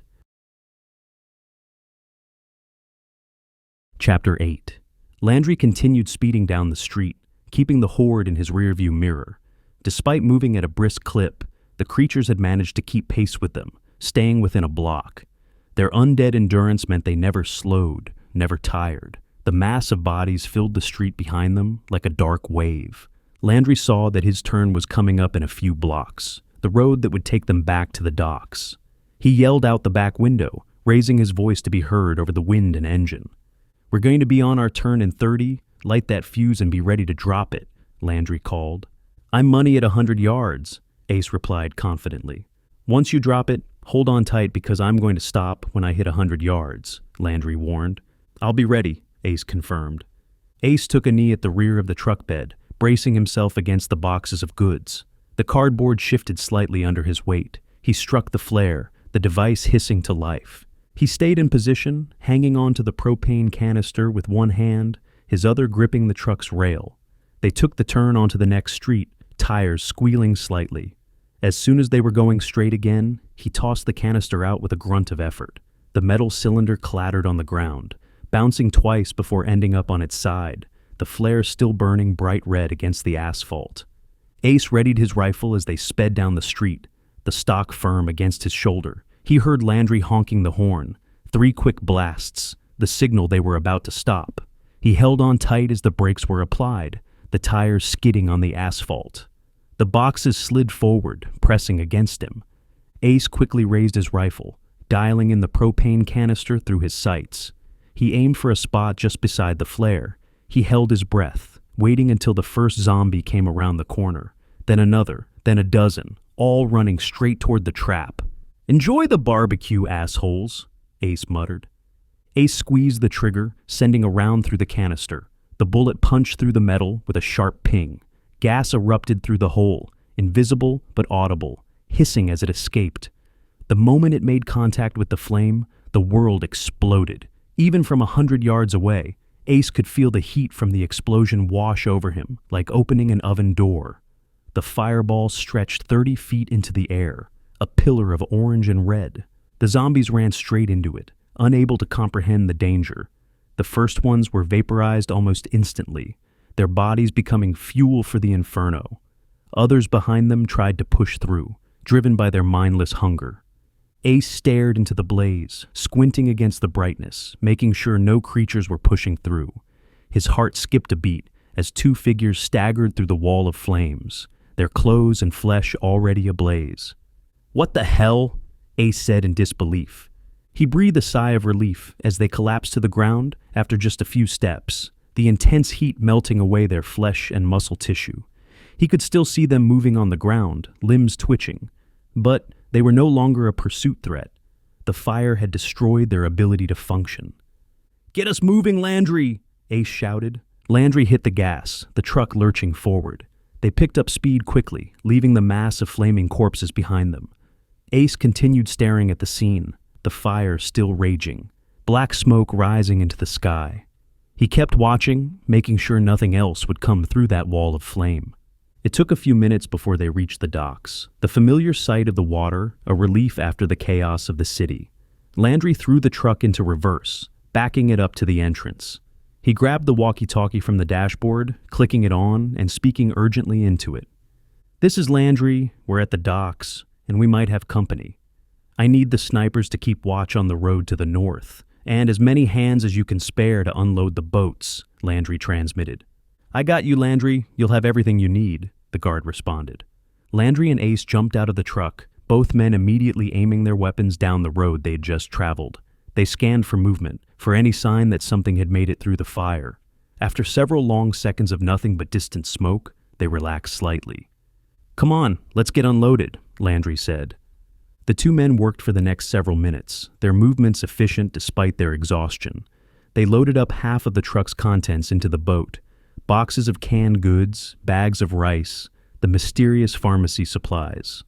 Chapter 8. Landry continued speeding down the street, keeping the horde in his rearview mirror. Despite moving at a brisk clip, the creatures had managed to keep pace with them, staying within a block. Their undead endurance meant they never slowed, never tired. The mass of bodies filled the street behind them like a dark wave. Landry saw that his turn was coming up in a few blocks, the road that would take them back to the docks. He yelled out the back window, raising his voice to be heard over the wind and engine. "We're going to be on our turn in 30. Light that fuse and be ready to drop it," Landry called. "I'm money at 100 yards, Ace replied confidently. "Once you drop it, hold on tight because I'm going to stop when I hit 100 yards, Landry warned. "I'll be ready," Ace confirmed. Ace took a knee at the rear of the truck bed, bracing himself against the boxes of goods. The cardboard shifted slightly under his weight. He struck the flare, the device hissing to life. He stayed in position, hanging onto the propane canister with one hand, his other gripping the truck's rail. They took the turn onto the next street, tires squealing slightly. As soon as they were going straight again, he tossed the canister out with a grunt of effort. The metal cylinder clattered on the ground, bouncing twice before ending up on its side, the flare still burning bright red against the asphalt. Ace readied his rifle as they sped down the street, the stock firm against his shoulder. He heard Landry honking the horn, 3 quick blasts, the signal they were about to stop. He held on tight as the brakes were applied, the tires skidding on the asphalt. The boxes slid forward, pressing against him. Ace quickly raised his rifle, dialing in the propane canister through his sights. He aimed for a spot just beside the flare. He held his breath, waiting until the first zombie came around the corner, then another, then a dozen, all running straight toward the trap. "Enjoy the barbecue, assholes," Ace muttered. Ace squeezed the trigger, sending a round through the canister. The bullet punched through the metal with a sharp ping. Gas erupted through the hole, invisible but audible, hissing as it escaped. The moment it made contact with the flame, the world exploded. Even from 100 yards away, Ace could feel the heat from the explosion wash over him, like opening an oven door. The fireball stretched 30 feet into the air, a pillar of orange and red. The zombies ran straight into it, unable to comprehend the danger. The first ones were vaporized almost instantly, their bodies becoming fuel for the inferno. Others behind them tried to push through, driven by their mindless hunger. Ace stared into the blaze, squinting against the brightness, making sure no creatures were pushing through. His heart skipped a beat as 2 figures staggered through the wall of flames, their clothes and flesh already ablaze. "What the hell?" Ace said in disbelief. He breathed a sigh of relief as they collapsed to the ground after just a few steps, the intense heat melting away their flesh and muscle tissue. He could still see them moving on the ground, limbs twitching, but they were no longer a pursuit threat. The fire had destroyed their ability to function. "Get us moving, Landry!" Ace shouted. Landry hit the gas, the truck lurching forward. They picked up speed quickly, leaving the mass of flaming corpses behind them. Ace continued staring at the scene, the fire still raging, black smoke rising into the sky. He kept watching, making sure nothing else would come through that wall of flame. It took a few minutes before they reached the docks, the familiar sight of the water, a relief after the chaos of the city. Landry threw the truck into reverse, backing it up to the entrance. He grabbed the walkie-talkie from the dashboard, clicking it on and speaking urgently into it. "This is Landry, we're at the docks, and we might have company. I need the snipers to keep watch on the road to the north, and as many hands as you can spare to unload the boats," Landry transmitted. "I got you, Landry. You'll have everything you need," the guard responded. Landry and Ace jumped out of the truck, both men immediately aiming their weapons down the road they'd just traveled. They scanned for movement, for any sign that something had made it through the fire. After several long seconds of nothing but distant smoke, they relaxed slightly. "Come on, let's get unloaded," Landry said. The two men worked for the next several minutes, their movements efficient despite their exhaustion. They loaded up half of the truck's contents into the boat: boxes of canned goods, bags of rice, the mysterious pharmacy supplies.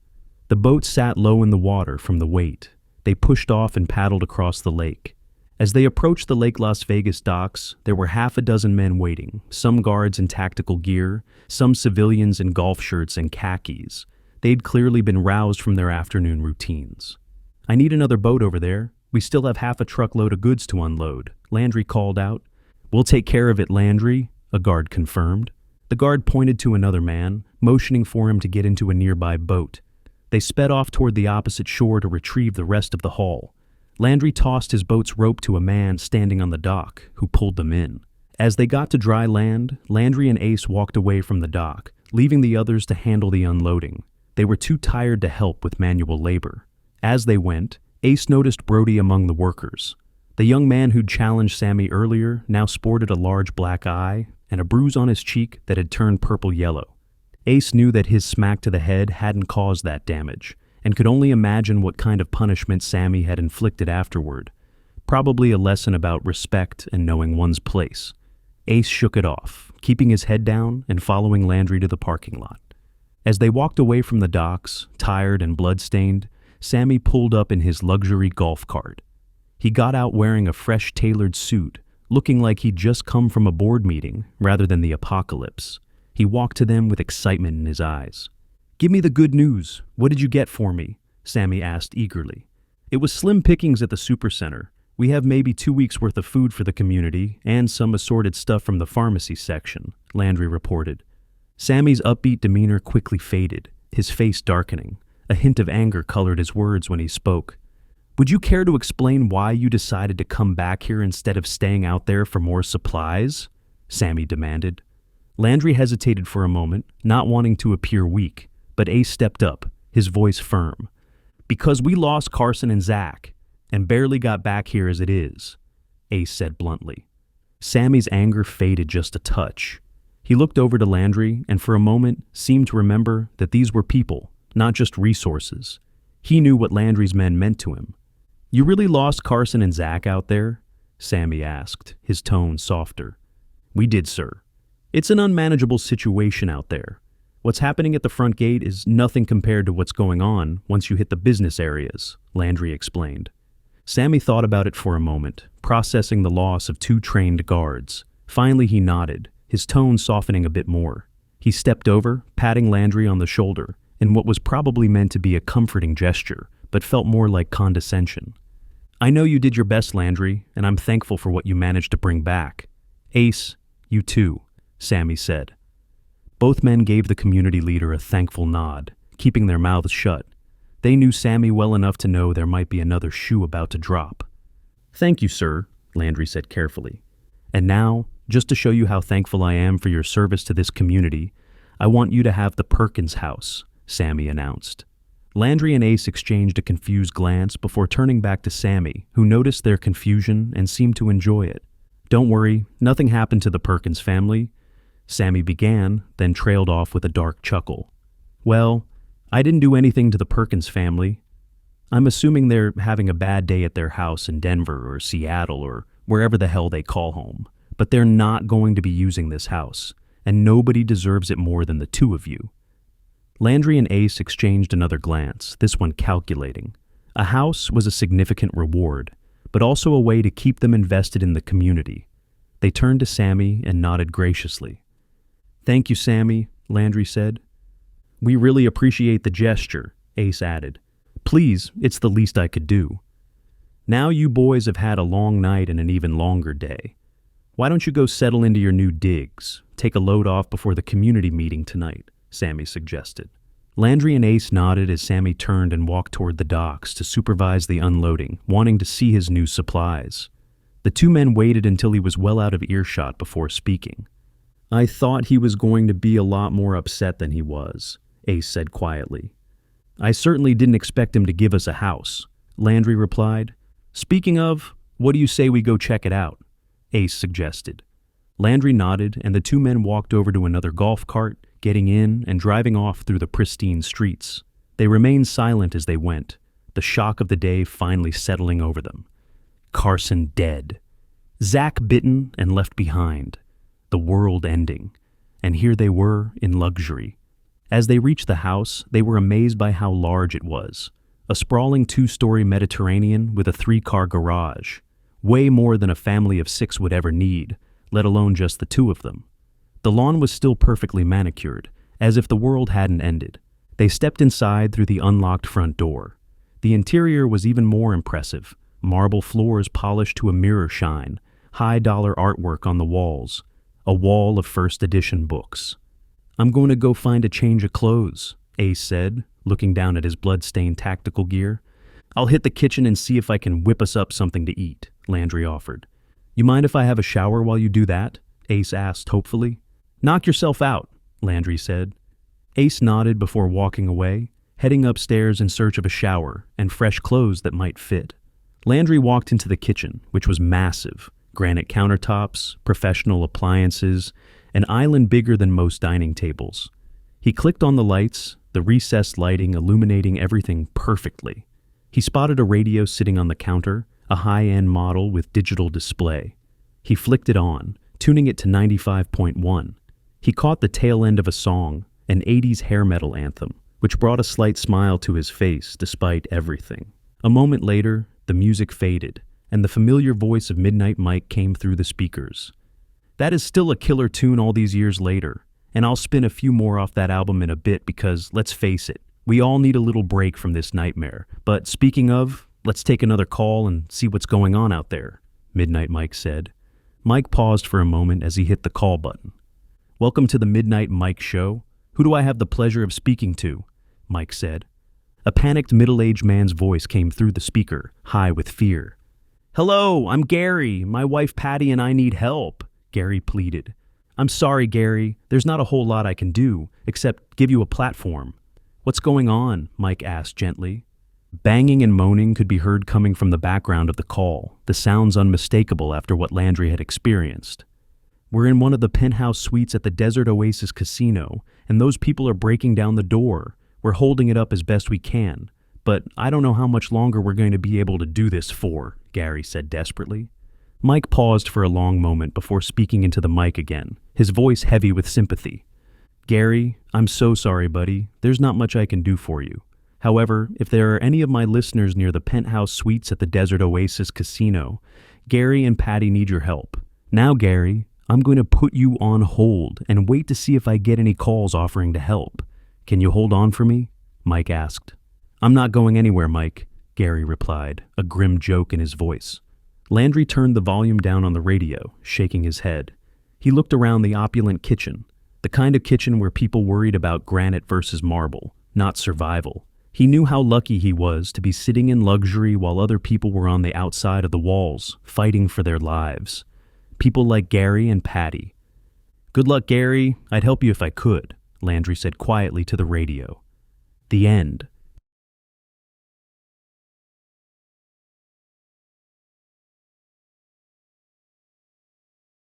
The boat sat low in the water from the weight. They pushed off and paddled across the lake. As they approached the Lake Las Vegas docks, there were half a dozen men waiting, some guards in tactical gear, some civilians in golf shirts and khakis. They'd clearly been roused from their afternoon routines. "I need another boat over there. We still have half a truckload of goods to unload," Landry called out. "We'll take care of it, Landry," a guard confirmed. The guard pointed to another man, motioning for him to get into a nearby boat. They sped off toward the opposite shore to retrieve the rest of the haul. Landry tossed his boat's rope to a man standing on the dock, who pulled them in. As they got to dry land, Landry and Ace walked away from the dock, leaving the others to handle the unloading. They were too tired to help with manual labor. As they went, Ace noticed Brody among the workers. The young man who'd challenged Sammy earlier now sported a large black eye and a bruise on his cheek that had turned purple-yellow. Ace knew that his smack to the head hadn't caused that damage, and could only imagine what kind of punishment Sammy had inflicted afterward. Probably a lesson about respect and knowing one's place. Ace shook it off, keeping his head down and following Landry to the parking lot. As they walked away from the docks, tired and blood-stained, Sammy pulled up in his luxury golf cart. He got out wearing a fresh tailored suit, looking like he'd just come from a board meeting rather than the apocalypse. He walked to them with excitement in his eyes. "Give me the good news. What did you get for me?" Sammy asked eagerly. "It was slim pickings at the supercenter. We have maybe 2 weeks' worth of food for the community and some assorted stuff from the pharmacy section," Landry reported. Sammy's upbeat demeanor quickly faded, his face darkening. A hint of anger colored his words when he spoke. "Would you care to explain why you decided to come back here instead of staying out there for more supplies?" Sammy demanded. Landry hesitated for a moment, not wanting to appear weak, but Ace stepped up, his voice firm. "Because we lost Carson and Zach, and barely got back here as it is," Ace said bluntly. Sammy's anger faded just a touch. He looked over to Landry and for a moment seemed to remember that these were people, not just resources. He knew what Landry's men meant to him. "You really lost Carson and Zach out there?" Sammy asked, his tone softer. "We did, sir. It's an unmanageable situation out there. What's happening at the front gate is nothing compared to what's going on once you hit the business areas," Landry explained. Sammy thought about it for a moment, processing the loss of 2 trained guards. Finally he nodded, his tone softening a bit more. He stepped over, patting Landry on the shoulder, in what was probably meant to be a comforting gesture, but felt more like condescension. "I know you did your best, Landry, and I'm thankful for what you managed to bring back. Ace, you too," Sammy said. Both men gave the community leader a thankful nod, keeping their mouths shut. They knew Sammy well enough to know there might be another shoe about to drop. "Thank you, sir," Landry said carefully. "And now, just to show you how thankful I am for your service to this community, I want you to have the Perkins house," Sammy announced. Landry and Ace exchanged a confused glance before turning back to Sammy, who noticed their confusion and seemed to enjoy it. "Don't worry, nothing happened to the Perkins family," Sammy began, then trailed off with a dark chuckle. "Well, I didn't do anything to the Perkins family. I'm assuming they're having a bad day at their house in Denver or Seattle or wherever the hell they call home. But they're not going to be using this house, and nobody deserves it more than the two of you." Landry and Ace exchanged another glance, this one calculating. A house was a significant reward, but also a way to keep them invested in the community. They turned to Sammy and nodded graciously. "Thank you, Sammy," Landry said. "We really appreciate the gesture," Ace added. "Please, it's the least I could do. Now you boys have had a long night and an even longer day. Why don't you go settle into your new digs? Take a load off before the community meeting tonight," Sammy suggested. Landry and Ace nodded as Sammy turned and walked toward the docks to supervise the unloading, wanting to see his new supplies. The two men waited until he was well out of earshot before speaking. "I thought he was going to be a lot more upset than he was," Ace said quietly. "I certainly didn't expect him to give us a house," Landry replied. "Speaking of, what do you say we go check it out?" Ace suggested. Landry nodded, and the two men walked over to another golf cart, getting in and driving off through the pristine streets. They remained silent as they went, the shock of the day finally settling over them. Carson dead. Zach bitten and left behind. The world ending. And here they were in luxury. As they reached the house, they were amazed by how large it was. A sprawling 2-story Mediterranean with a 3-car garage. Way more than a family of 6 would ever need, let alone just the two of them. The lawn was still perfectly manicured, as if the world hadn't ended. They stepped inside through the unlocked front door. The interior was even more impressive. Marble floors polished to a mirror shine, high-dollar artwork on the walls, a wall of first edition books. "I'm going to go find a change of clothes," Ace said, looking down at his blood-stained tactical gear. "I'll hit the kitchen and see if I can whip us up something to eat," Landry offered. "You mind if I have a shower while you do that?" Ace asked hopefully. "Knock yourself out," Landry said. Ace nodded before walking away, heading upstairs in search of a shower and fresh clothes that might fit. Landry walked into the kitchen, which was massive. Granite countertops, professional appliances, an island bigger than most dining tables. He clicked on the lights, the recessed lighting illuminating everything perfectly. He spotted a radio sitting on the counter, a high-end model with digital display. He flicked it on, tuning it to 95.1. He caught the tail end of a song, an 80s hair metal anthem, which brought a slight smile to his face despite everything. A moment later, the music faded, and the familiar voice of Midnight Mike came through the speakers. "That is still a killer tune all these years later, and I'll spin a few more off that album in a bit because, let's face it, we all need a little break from this nightmare. But speaking of, let's take another call and see what's going on out there," Midnight Mike said. Mike paused for a moment as he hit the call button. "Welcome to the Midnight Mike Show. Who do I have the pleasure of speaking to?" Mike said. A panicked middle-aged man's voice came through the speaker, high with fear. "Hello, I'm Gary. My wife Patty and I need help," Gary pleaded. "I'm sorry, Gary. There's not a whole lot I can do, except give you a platform." "What's going on?" Mike asked gently. Banging and moaning could be heard coming from the background of the call, the sounds unmistakable after what Landry had experienced. "We're in one of the penthouse suites at the Desert Oasis Casino, and those people are breaking down the door. We're holding it up as best we can, but I don't know how much longer we're going to be able to do this for," Gary said desperately. Mike paused for a long moment before speaking into the mic again, his voice heavy with sympathy. "Gary, I'm so sorry, buddy. There's not much I can do for you. However, if there are any of my listeners near the penthouse suites at the Desert Oasis Casino, Gary and Patty need your help. Now, Gary, I'm going to put you on hold and wait to see if I get any calls offering to help. Can you hold on for me?" Mike asked. "I'm not going anywhere, Mike," Gary replied, a grim joke in his voice. Landry turned the volume down on the radio, shaking his head. He looked around the opulent kitchen, the kind of kitchen where people worried about granite versus marble, not survival. He knew how lucky he was to be sitting in luxury while other people were on the outside of the walls, fighting for their lives. People like Gary and Patty. "Good luck, Gary. I'd help you if I could," Landry said quietly to the radio. The end.